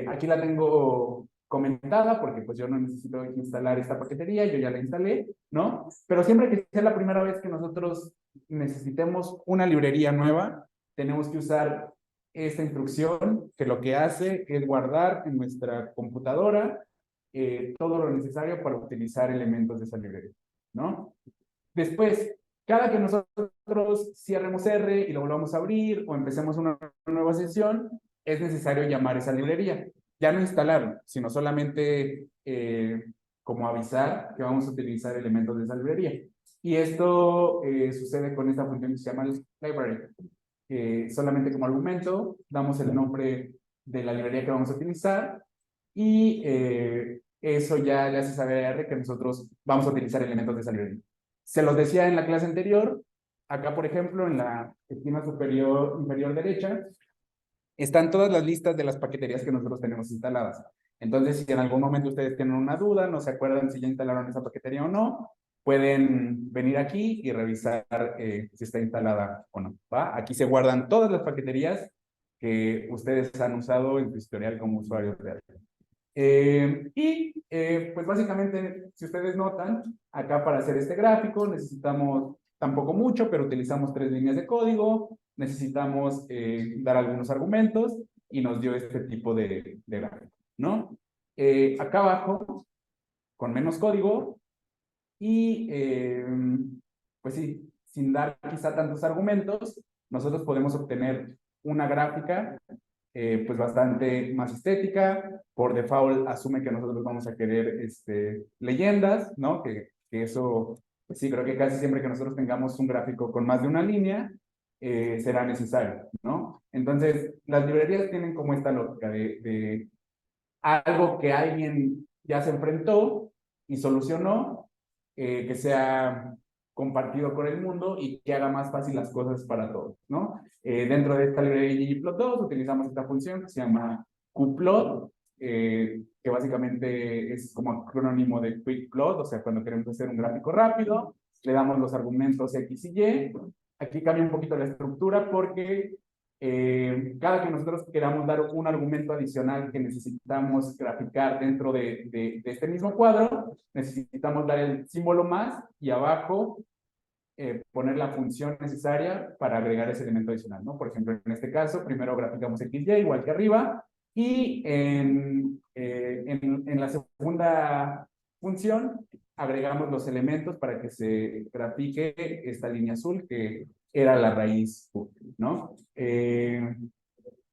S1: Aquí la tengo comentada porque pues yo no necesito instalar esta paquetería, yo ya la instalé, ¿no? Pero siempre que sea la primera vez que nosotros necesitemos una librería nueva, tenemos que usar esta instrucción que lo que hace es guardar en nuestra computadora todo lo necesario para utilizar elementos de esa librería, ¿no? Después, cada que nosotros cierremos R y lo volvamos a abrir o empecemos una nueva sesión, es necesario llamar esa librería. Ya no instalarlo, sino solamente como avisar que vamos a utilizar elementos de esa librería. Y esto sucede con esta función que se llama library. Solamente como argumento damos el nombre de la librería que vamos a utilizar y eso ya le hace saber a R que nosotros vamos a utilizar elementos de esa librería. Se los decía en la clase anterior, acá por ejemplo en la esquina inferior derecha, están todas las listas de las paqueterías que nosotros tenemos instaladas. Entonces, si en algún momento ustedes tienen una duda, no se acuerdan si ya instalaron esa paquetería o no, pueden venir aquí y revisar si está instalada o no, ¿va? Aquí se guardan todas las paqueterías que ustedes han usado en su historial como usuarios de pues básicamente, si ustedes notan, acá para hacer este gráfico necesitamos tampoco mucho, pero utilizamos 3 líneas de código, necesitamos dar algunos argumentos y nos dio este tipo de gráfico, ¿no? Acá abajo, con menos código y pues sí, sin dar quizá tantos argumentos, nosotros podemos obtener una gráfica pues bastante más estética. Por default asume que nosotros vamos a querer leyendas, ¿no? Que eso, pues sí, creo que casi siempre que nosotros tengamos un gráfico con más de una línea, será necesario, ¿no? Entonces, las librerías tienen como esta lógica de algo que alguien ya se enfrentó y solucionó, que sea compartido con el mundo y que haga más fácil las cosas para todos, ¿no? Dentro de esta librería ggplot2 utilizamos esta función que se llama qplot, que básicamente es como acrónimo de quick plot, o sea, cuando queremos hacer un gráfico rápido, le damos los argumentos X y Y. Aquí cambia un poquito la estructura porque cada que nosotros queramos dar un argumento adicional que necesitamos graficar dentro de este mismo cuadro, necesitamos dar el símbolo más y abajo poner la función necesaria para agregar ese elemento adicional, ¿no? Por ejemplo, en este caso, primero graficamos XY igual que arriba y en la segunda función agregamos los elementos para que se grafique esta línea azul que era la raíz, ¿no?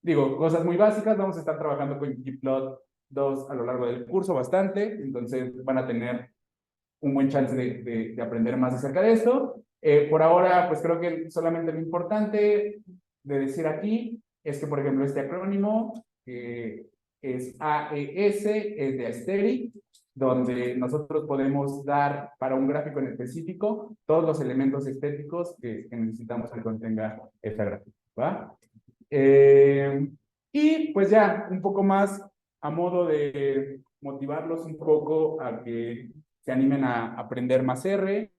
S1: Digo, cosas muy básicas, vamos a estar trabajando con ggplot dos a lo largo del curso bastante, entonces van a tener un buen chance de aprender más acerca de esto. Por ahora, pues creo que solamente lo importante de decir aquí es que, por ejemplo, este acrónimo es AES, es de Aesthetic, donde nosotros podemos dar para un gráfico en específico todos los elementos estéticos que necesitamos que contenga esta gráfica, ¿va? Y pues ya, un poco más a modo de motivarlos un poco a que se animen a aprender más R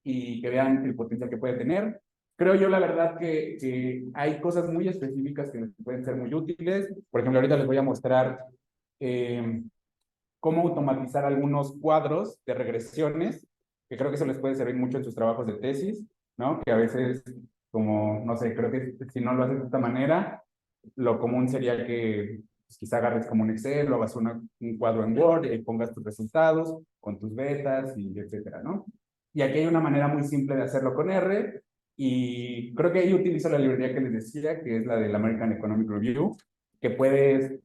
S1: y que vean el potencial que puede tener. Creo yo, la verdad, que hay cosas muy específicas que pueden ser muy útiles. Por ejemplo, ahorita les voy a mostrar cómo automatizar algunos cuadros de regresiones, que creo que eso les puede servir mucho en sus trabajos de tesis, ¿no? Que a veces, como, no sé, creo que si no lo haces de esta manera, lo común sería que pues, quizá agarres como un Excel o hagas un cuadro en Word y pongas tus resultados con tus betas y etcétera, ¿no? Y aquí hay una manera muy simple de hacerlo con R, y creo que ahí utilizo la librería que les decía, que es la del American Economic Review, que puedes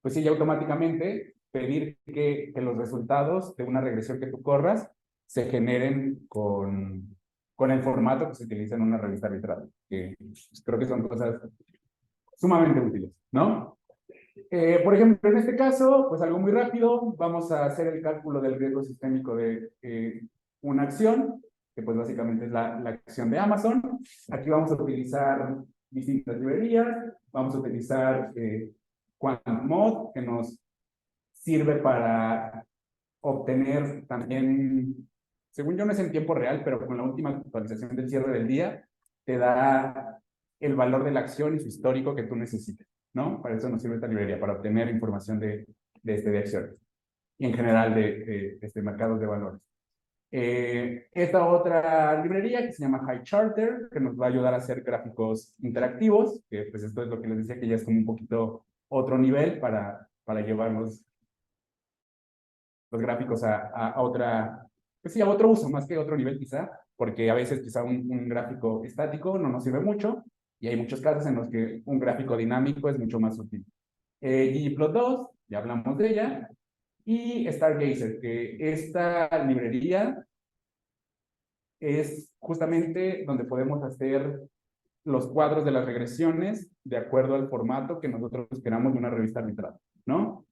S1: pues sí, ya automáticamente pedir que los resultados de una regresión que tú corras se generen con el formato que se utiliza en una revista arbitral, que pues, creo que son cosas sumamente útiles, ¿no? Por ejemplo, en este caso, pues algo muy rápido, vamos a hacer el cálculo del riesgo sistémico de una acción, que pues básicamente es la acción de Amazon. Aquí vamos a utilizar distintas librerías, vamos a utilizar QuantMod, que nos sirve para obtener también, según yo no es en tiempo real, pero con la última actualización del cierre del día, te da el valor de la acción y su histórico que tú necesites, ¿no? Para eso nos sirve esta librería, para obtener información de acciones y en general de mercados de valores. Esta otra librería que se llama HighCharter, que nos va a ayudar a hacer gráficos interactivos, que pues esto es lo que les decía, que ya es como un poquito otro nivel para llevarlos los gráficos a otra, pues sí, a otro uso, más que otro nivel quizá, porque a veces quizá un gráfico estático no nos sirve mucho, y hay muchos casos en los que un gráfico dinámico es mucho más útil. ggplot2, ya hablamos de ella, y Stargazer, que esta librería es justamente donde podemos hacer los cuadros de las regresiones de acuerdo al formato que nosotros queramos de una revista arbitral, ¿no?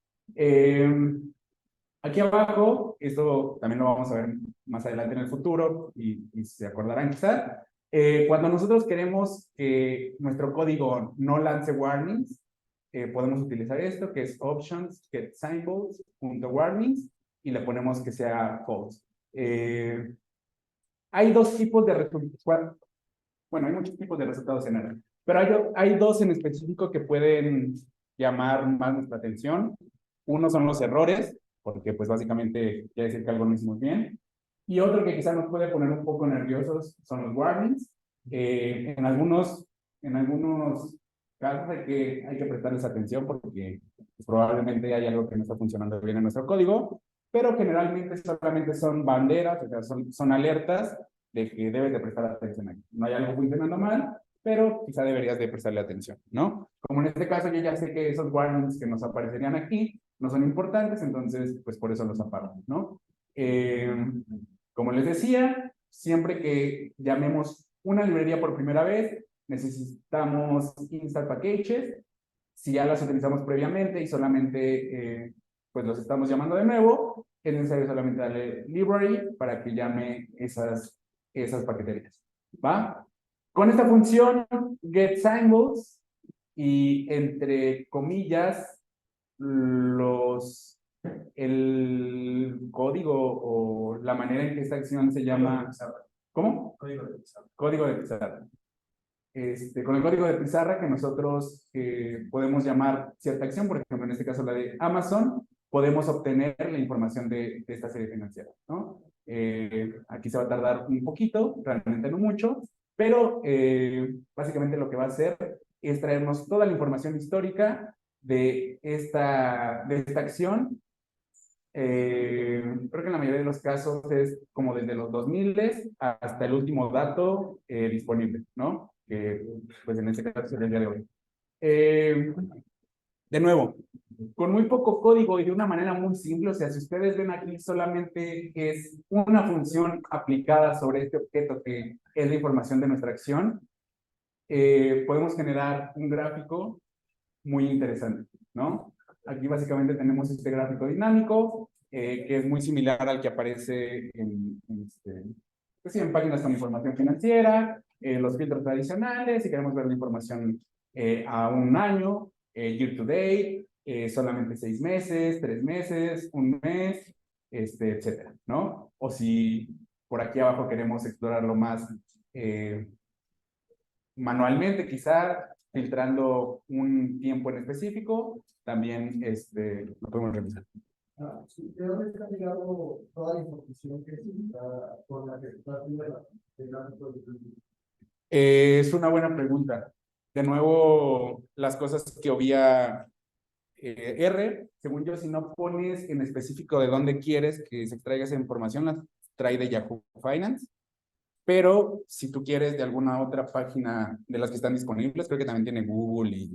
S1: Aquí abajo, esto también lo vamos a ver más adelante en el futuro y se acordarán quizá, cuando nosotros queremos que nuestro código no lance warnings, podemos utilizar esto que es options get symbols.warnings y le ponemos que sea false. Hay dos tipos de resultados, bueno, hay muchos tipos de resultados en R, pero hay dos en específico que pueden llamar más nuestra atención. Uno son los errores, porque pues básicamente quiere decir que algo no hicimos bien. Y otro que quizás nos puede poner un poco nerviosos son los warnings. En algunos casos hay que prestarles atención porque pues, probablemente hay algo que no está funcionando bien en nuestro código, pero generalmente solamente son banderas, o sea, son alertas de que debes de prestar atención aquí. No hay algo funcionando mal, pero quizá deberías de prestarle atención, ¿no? Como en este caso yo ya sé que esos warnings que nos aparecerían aquí no son importantes, entonces pues por eso los apago, ¿no? Como les decía, siempre que llamemos una librería por primera vez, necesitamos install packages. Si ya las utilizamos previamente y solamente pues los estamos llamando de nuevo, es necesario solamente darle library para que llame esas paqueterías, ¿va? Con esta función getSymbols y entre comillas el código o la manera en que esta acción se llama. ¿Cómo?
S2: Código de pizarra.
S1: Código de pizarra. Con el código de pizarra que nosotros podemos llamar cierta acción, por ejemplo, en este caso la de Amazon, podemos obtener la información de esta serie financiera, ¿no? Aquí se va a tardar un poquito, realmente no mucho, pero básicamente lo que va a hacer es traernos toda la información histórica de esta acción. Creo que en la mayoría de los casos es como desde los 2000 hasta el último dato disponible, ¿no? Que pues en este caso sería el día de hoy. De nuevo, con muy poco código y de una manera muy simple, o sea, si ustedes ven aquí solamente es una función aplicada sobre este objeto que es la información de nuestra acción, podemos generar un gráfico muy interesante, ¿no? Aquí básicamente tenemos este gráfico dinámico, que es muy similar al que aparece pues sí, en páginas con información financiera, los filtros tradicionales, si queremos ver la información a un año, year to date, solamente 6 meses, 3 meses, un mes, etcétera, ¿no? O si por aquí abajo queremos explorarlo más manualmente, quizá filtrando un tiempo en específico, también lo podemos revisar.
S3: Sí, ¿de dónde está llegando toda la información que está con la que está haciendo el gráfico de
S1: Es una buena pregunta. De nuevo, las cosas que obvia R, según yo, si no pones en específico de dónde quieres que se extraiga esa información, la trae de Yahoo Finance. Pero si tú quieres de alguna otra página de las que están disponibles, creo que también tiene Google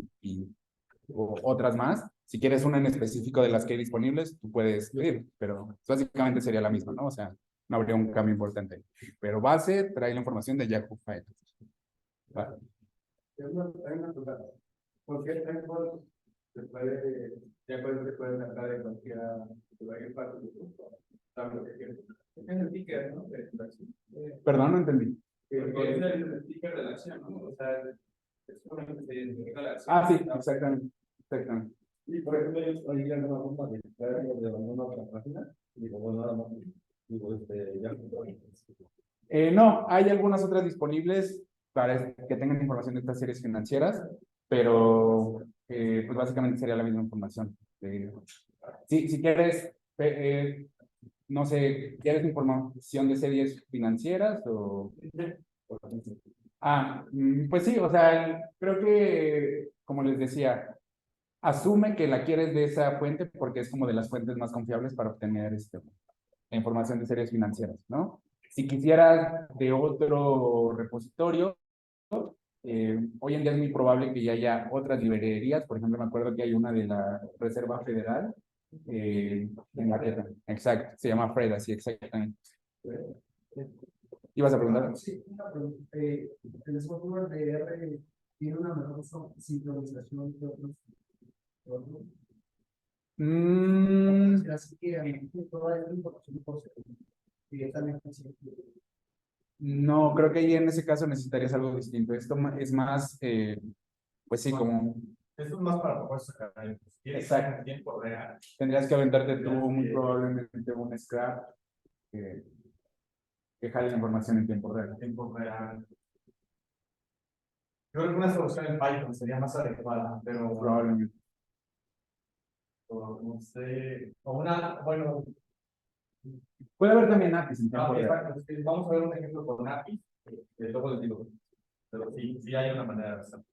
S1: o otras más. Si quieres una en específico de las que hay disponibles, tú puedes pedir, pero básicamente sería la misma, ¿no? O sea, no habría un cambio importante. Pero base trae la información de Yahoo Finance. Vale.
S3: Hay una pregunta. ¿Por qué Framework se puede, ya se puede tratar de cualquiera que vaya en parte de grupo? ¿Sabes lo que quiero? Es el ticket, ¿no?
S1: Perdón, no entendí.
S3: Porque es el ticket de la acción, ¿no? O sea, es solamente se identifica la acción.
S1: Ah, sí, exactamente. Exactamente.
S3: Y por ejemplo, ellos obligan una forma de traerlo de alguna otra página. Digo, bueno, nada más. Digo, ya.
S1: No, hay algunas otras disponibles para que tengan información de estas series financieras, pero pues básicamente sería la misma información. Si quieres, no sé, ¿quieres información de series financieras o? Pues sí, o sea, creo que, como les decía, asume que la quieres de esa fuente porque es como de las fuentes más confiables para obtener la información de series financieras, ¿no? Si quisieras de otro repositorio, hoy en día es muy probable que ya haya otras librerías. Por ejemplo, me acuerdo que hay una de la Reserva Federal en Inglaterra. Exacto, se llama FRED, así exactamente. ¿Ibas a preguntar?
S3: Sí, una pregunta. El software de R tiene una mejor sincronización que otros. Así que toda esta información directamente.
S1: No, creo que ahí en ese caso necesitarías algo distinto. Esto es más, pues sí, como.
S3: Esto es más para poder sacar.
S1: Exacto.
S3: En tiempo real.
S1: Tendrías que aventarte tú muy probablemente un scrap que jale la información en tiempo real.
S3: Tiempo real. Yo creo que una solución en Python sería más adecuada, pero
S1: Probablemente.
S3: no sé. O una, bueno.
S1: Puede haber también APIs en tiempo real.
S3: Exacto. Vamos a ver un ejemplo con APIs. Luego les digo. Pero sí hay una manera de hacerlo.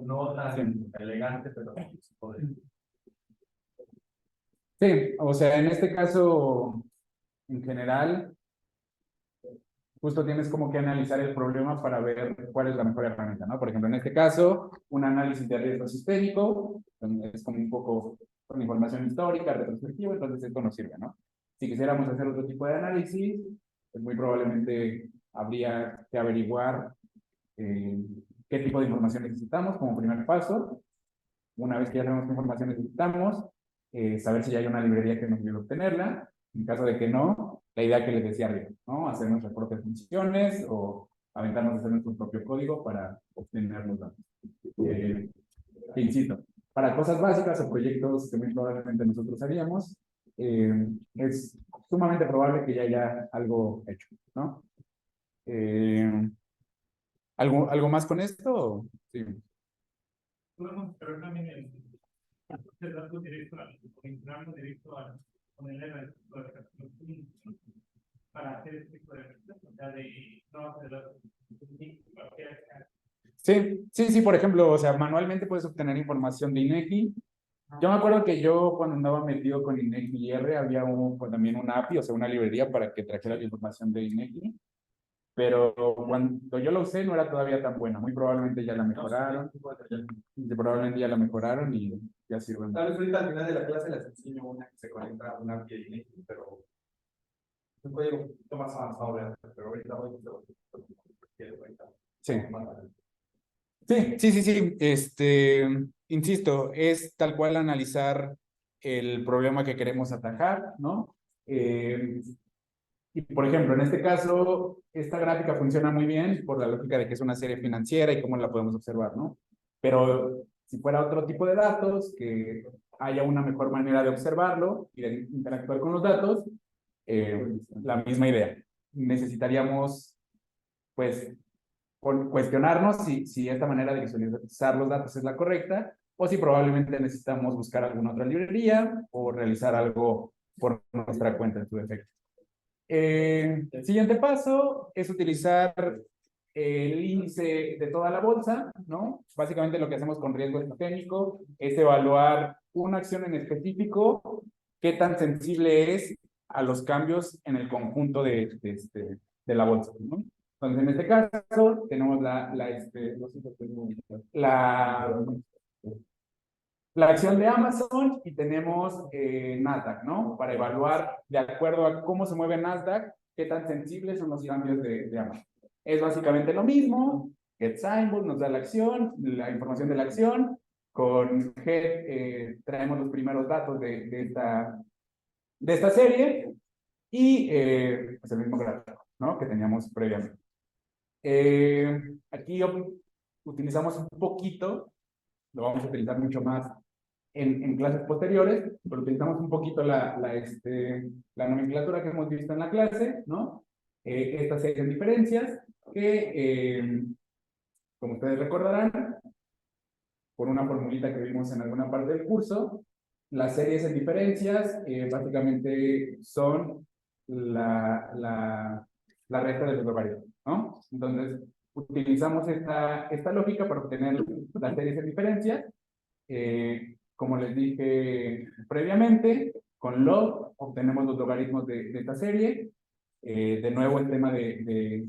S3: No tan elegante, pero sí podría.
S1: Sí, o sea, en este caso, en general, justo tienes como que analizar el problema para ver cuál es la mejor herramienta, ¿no? Por ejemplo, en este caso, un análisis de riesgo sistémico, es como un poco con información histórica, retrospectiva, entonces esto nos sirve, ¿no? Si quisiéramos hacer otro tipo de análisis, pues muy probablemente habría que averiguar qué tipo de información necesitamos como primer paso. Una vez que ya sabemos qué información necesitamos, saber si ya hay una librería que nos ayude a obtenerla. En caso de que no, la idea que les decía arriba, ¿no? Hacer nuestras propias funciones o aventarnos a hacer nuestro propio código para obtener los datos. Insisto, para cosas básicas o proyectos que muy probablemente nosotros haríamos, es sumamente probable que ya haya algo hecho, ¿no? ¿Algo más con esto? Sí.
S4: Podemos pero también el dato directo entrando directo a ponerle la para hacer este tipo de o sea, de no hacer
S1: Sí, por ejemplo, o sea, manualmente puedes obtener información de INEGI. Yo me acuerdo que yo cuando andaba metido con INEGI R había también una API, o sea, una librería para que trajera la información de INEGI. pero cuando yo lo usé no era todavía tan buena. Muy probablemente ya la mejoraron. Probablemente ya la mejoraron y ya sirven.
S3: Tal vez ahorita al final de la clase les enseño una que se conecta a una API, pero es un código un poquito más avanzado, ¿verdad? Pero ahorita voy a
S1: Sí. Sí. Insisto, es tal cual analizar el problema que queremos atajar, ¿no? Y por ejemplo, en este caso, esta gráfica funciona muy bien por la lógica de que es una serie financiera y cómo la podemos observar, ¿no? Pero si fuera otro tipo de datos, que haya una mejor manera de observarlo y de interactuar con los datos, la misma idea. Necesitaríamos, pues, cuestionarnos si esta manera de visualizar los datos es la correcta o si probablemente necesitamos buscar alguna otra librería o realizar algo por nuestra cuenta en su defecto. El siguiente paso es utilizar el índice de toda la bolsa, ¿no? Básicamente lo que hacemos con riesgo sistémico es evaluar una acción en específico, qué tan sensible es a los cambios en el conjunto de la bolsa, ¿no? Entonces, en este caso, tenemos la acción de Amazon y tenemos Nasdaq, ¿no? Para evaluar, de acuerdo a cómo se mueve Nasdaq, qué tan sensibles son los cambios de Amazon. Es básicamente lo mismo. GetSignBook nos da la acción, la información de la acción. Con Get traemos los primeros datos de esta serie y pues el mismo gráfico, ¿no? Que teníamos previamente. Aquí utilizamos un poquito, lo vamos a utilizar mucho más en clases posteriores, pero utilizamos un poquito la nomenclatura que hemos visto en la clase, ¿no? Estas series de diferencias que, como ustedes recordarán, por una formulita que vimos en alguna parte del curso, las series en diferencias básicamente son la resta de los logaritmos, ¿no? Entonces, utilizamos esta lógica para obtener las series en diferencias. Como les dije previamente, con log obtenemos los logaritmos de esta serie. De nuevo, el tema de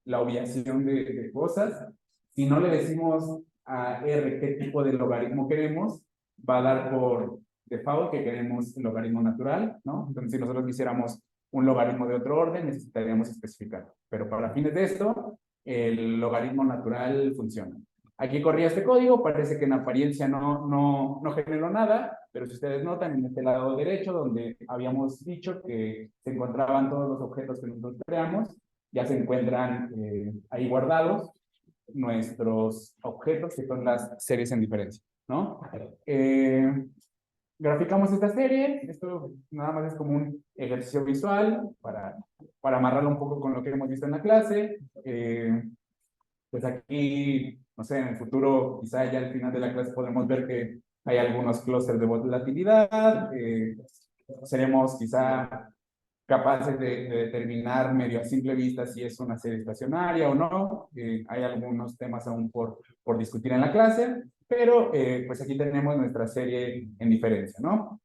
S1: la obviación de cosas. Si no le decimos a R qué tipo de logaritmo queremos, va a dar por default que queremos el logaritmo natural, ¿no? Entonces, si nosotros quisiéramos un logaritmo de otro orden, necesitaríamos especificar. Pero para fines de esto, el logaritmo natural funciona. Aquí corría este código, parece que en apariencia no generó nada, pero si ustedes notan en este lado derecho, donde habíamos dicho que se encontraban todos los objetos que nosotros creamos, ya se encuentran ahí guardados nuestros objetos, que son las series en diferencia, ¿no? Graficamos esta serie, esto nada más es como un ejercicio visual para amarrarlo un poco con lo que hemos visto en la clase. Pues aquí, no sé, en el futuro, quizá ya al final de la clase podremos ver que hay algunos clústeres de volatilidad, seremos quizá capaces de determinar medio a simple vista si es una serie estacionaria o no. Hay algunos temas aún por discutir en la clase, pero pues aquí tenemos nuestra serie en diferencia, ¿no?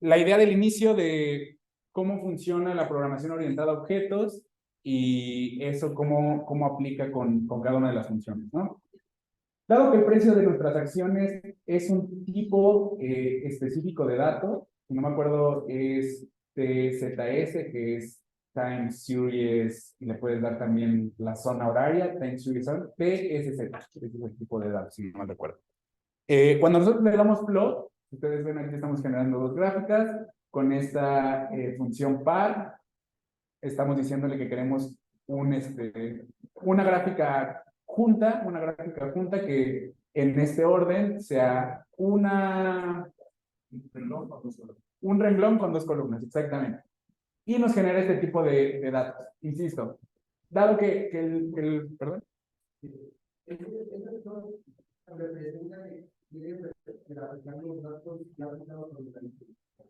S1: La idea del inicio de cómo funciona la programación orientada a objetos y eso cómo aplica con cada una de las funciones, ¿no? Dado que el precio de nuestras acciones es un tipo específico de dato, si no me acuerdo es TZS, que es Time Series, y le puedes dar también la zona horaria, Time Series Zone, TSZ, ese es el tipo de datos, si no mal recuerdo. Cuando nosotros le damos plot, ustedes ven aquí estamos generando dos gráficas, con esta función par, estamos diciéndole que queremos una gráfica junta que en este orden sea un renglón con dos columnas, exactamente. Y nos genera este tipo de datos. Insisto, dado que perdón.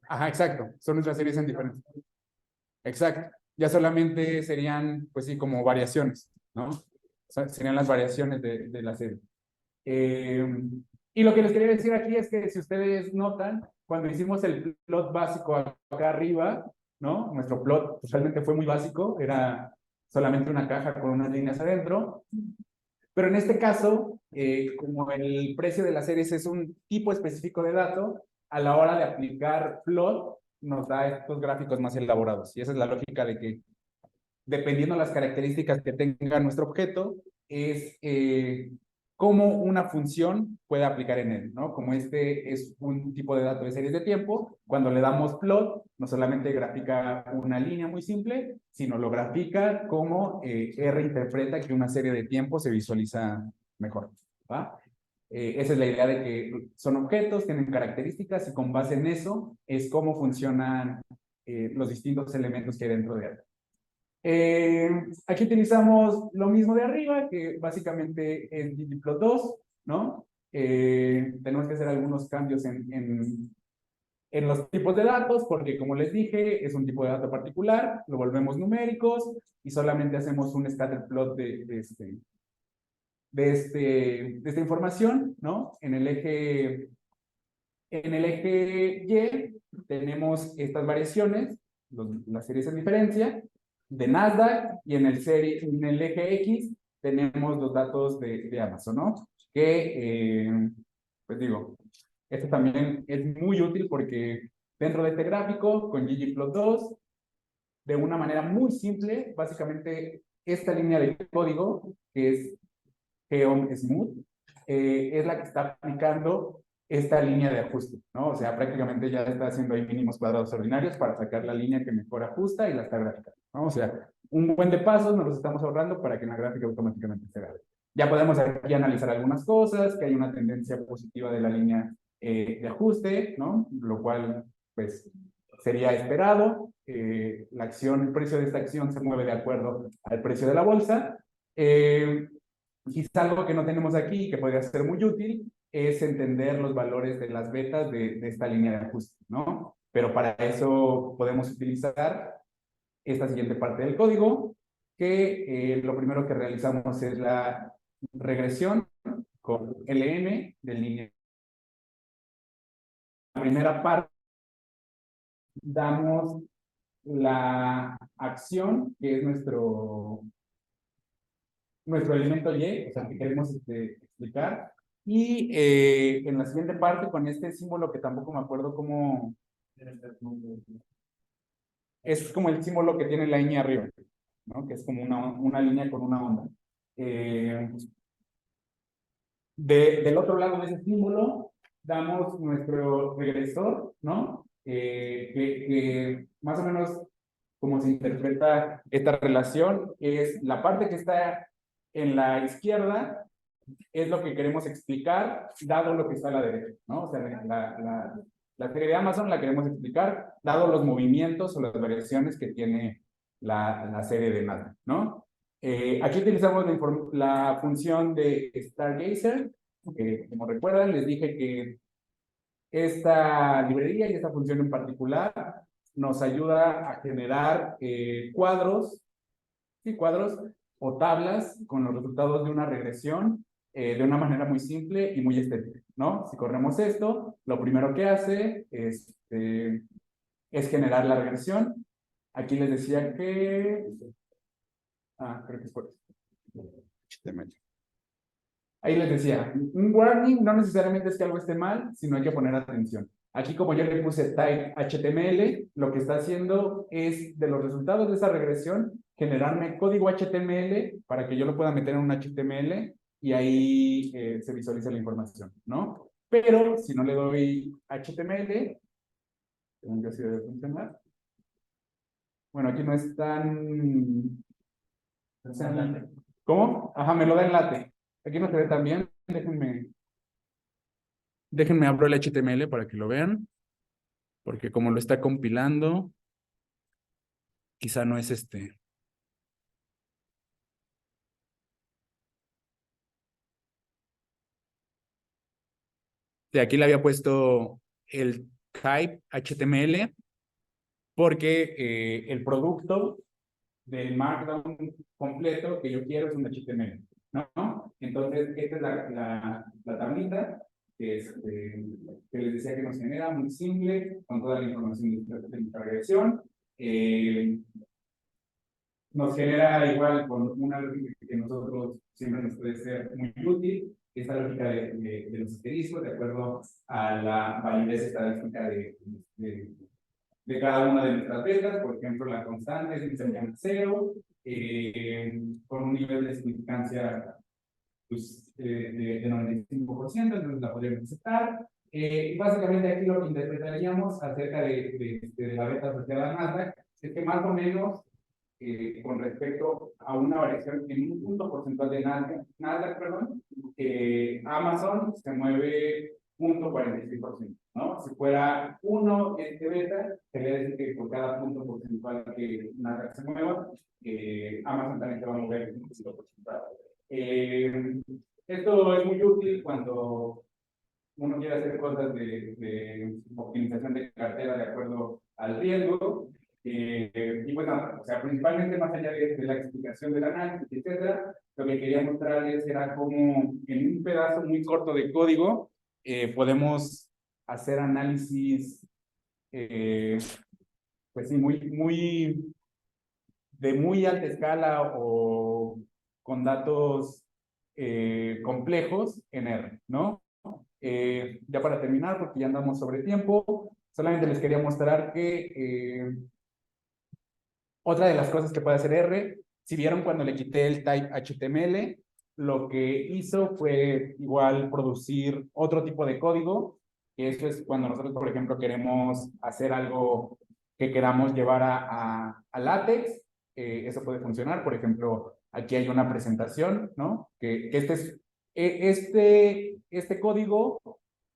S1: Ajá, exacto. Son nuestras series en diferentes. Exacto. Ya solamente serían, pues sí, como variaciones, ¿no? O sea, serían las variaciones de la serie. Y lo que les quería decir aquí es que si ustedes notan, cuando hicimos el plot básico acá arriba, ¿no? Nuestro plot usualmente fue muy básico, era solamente una caja con unas líneas adentro. Pero en este caso, como el precio de las series es un tipo específico de dato, a la hora de aplicar plot, nos da estos gráficos más elaborados. Y esa es la lógica de que, dependiendo de las características que tenga nuestro objeto, es cómo una función puede aplicar en él, ¿no? Como este es un tipo de dato de series de tiempo, cuando le damos plot, no solamente grafica una línea muy simple, sino lo grafica como R interpreta que una serie de tiempo se visualiza mejor, ¿va? Esa es la idea de que son objetos, tienen características y con base en eso es cómo funcionan los distintos elementos que hay dentro de él. Aquí utilizamos lo mismo de arriba, que básicamente es ggplot2, ¿no? Tenemos que hacer algunos cambios en los tipos de datos, porque como les dije, es un tipo de dato particular, lo volvemos numéricos y solamente hacemos un scatterplot de esta información, ¿no? En el eje Y tenemos estas variaciones, las series en diferencia, de Nasdaq, y en el eje X tenemos los datos de Amazon, ¿no? Pues digo, esto también es muy útil porque dentro de este gráfico, con ggplot2, de una manera muy simple, básicamente esta línea de código, que es geom smooth, es la que está aplicando esta línea de ajuste, ¿no? O sea, prácticamente ya está haciendo ahí mínimos cuadrados ordinarios para sacar la línea que mejor ajusta y la está graficando, ¿no? O sea, un buen de pasos nos los estamos ahorrando para que en la gráfica automáticamente se grabe. Ya podemos aquí analizar algunas cosas, que hay una tendencia positiva de la línea de ajuste, ¿no? Lo cual, pues, sería esperado. La acción, el precio de esta acción se mueve de acuerdo al precio de la bolsa. Quizá algo que no tenemos aquí y que podría ser muy útil es entender los valores de las betas de esta línea de ajuste, ¿no? Pero para eso podemos utilizar esta siguiente parte del código, que lo primero que realizamos es la regresión con LM de línea. La primera parte damos la acción, que es nuestro elemento Y, o sea, que queremos explicar. Y en la siguiente parte, con este símbolo que tampoco me acuerdo cómo, es como el símbolo que tiene la ñ arriba, ¿no? Que es como una línea con una onda. Del otro lado de ese símbolo, damos nuestro regresor, ¿no? Que más o menos como se interpreta esta relación es la parte que está en la izquierda es lo que queremos explicar dado lo que está a la derecha, ¿no? O sea, la serie de Amazon la queremos explicar dado los movimientos o las variaciones que tiene la serie de Nasdaq, ¿no? Aquí utilizamos la función de Stargazer, que como recuerdan les dije que esta librería y esta función en particular nos ayuda a generar cuadros o tablas con los resultados de una regresión de una manera muy simple y muy estética, ¿no? Si corremos esto, lo primero que hace es generar la regresión. Aquí les decía que... creo que es por esto. Ahí les decía, un warning no necesariamente es que algo esté mal, sino hay que poner atención. Aquí, como yo le puse type HTML, lo que está haciendo es, de los resultados de esa regresión, generarme código HTML para que yo lo pueda meter en un HTML y ahí se visualice la información, ¿no? Pero si no le doy HTML, según yo sí debe funcionar. Bueno, aquí no es tan... ¿Cómo? Ajá, me lo da en late. Aquí no se ve tan bien. Déjenme abro el HTML para que lo vean, porque como lo está compilando, quizá no es De aquí le había puesto el type HTML, porque el producto del Markdown completo que yo quiero es un HTML, ¿no? Entonces, esta es la tablita que les decía que nos genera, muy simple, con toda la información de nuestra regresión. Nos genera igual con una lógica que nosotros siempre nos puede ser muy útil, esta lógica de los asteriscos, de acuerdo a la validez estadística de cada una de nuestras vetas. Por ejemplo, la constante es cercana a 0, con un nivel de significancia pues, de 95%, entonces la podríamos aceptar. Básicamente aquí lo que interpretaríamos acerca de la beta asociada a Nasdaq es que más o menos con respecto a una variación en un punto porcentual de Nasdaq, perdón, Amazon se mueve 0.46%, ¿no? Si fuera 1 este beta, sería decir que por cada punto porcentual que Nasdaq se mueva, Amazon también se va a mover un punto porcentual. Esto es muy útil cuando uno quiere hacer cosas de optimización de cartera de acuerdo al riesgo. Y bueno, o sea, principalmente más allá de la explicación del análisis, etcétera, lo que quería mostrarles era cómo en un pedazo muy corto de código podemos hacer análisis, pues sí, de muy alta escala o con datos complejos en R, ¿no? Ya para terminar, porque ya andamos sobre tiempo, solamente les quería mostrar que otra de las cosas que puede hacer R, si vieron cuando le quité el type HTML, lo que hizo fue igual producir otro tipo de código, que eso es cuando nosotros, por ejemplo, queremos hacer algo que queramos llevar a LaTeX, eso puede funcionar. Por ejemplo, aquí hay una presentación, ¿no? Que este código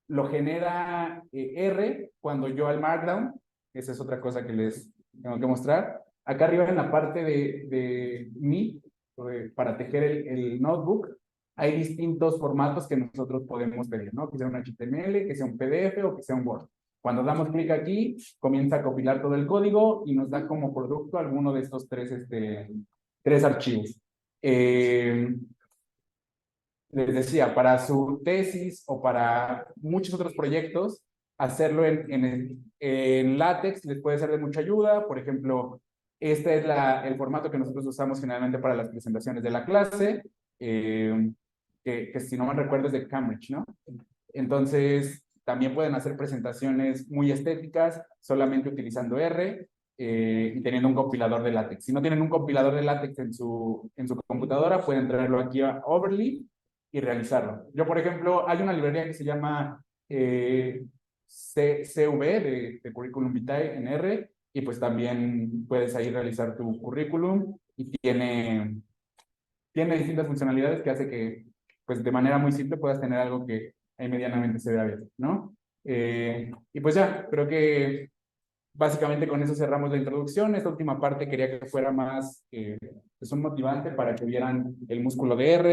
S1: lo genera R cuando yo al Markdown, esa es otra cosa que les tengo que mostrar. Acá arriba en la parte de mi, para tejer el notebook, hay distintos formatos que nosotros podemos pedir, ¿no? Que sea un HTML, que sea un PDF o que sea un Word. Cuando damos clic aquí, comienza a compilar todo el código y nos da como producto alguno de estos tres archivos. Les decía, para su tesis o para muchos otros proyectos, hacerlo en LaTeX les puede ser de mucha ayuda. Por ejemplo, este es el formato que nosotros usamos generalmente para las presentaciones de la clase, que si no me recuerdo es de Cambridge, ¿no? Entonces, también pueden hacer presentaciones muy estéticas solamente utilizando R y teniendo un compilador de LaTeX. Si no tienen un compilador de LaTeX en su computadora, pueden traerlo aquí a Overly y realizarlo. Yo, por ejemplo, hay una librería que se llama CV de Curriculum Vitae en R, y pues también puedes ahí realizar tu currículum y tiene distintas funcionalidades que hace que, pues de manera muy simple puedas tener algo que ahí medianamente se vea bien, ¿no? Y pues ya, creo que básicamente con eso cerramos la introducción. Esta última parte quería que fuera más, pues un motivante para que vieran el músculo de R.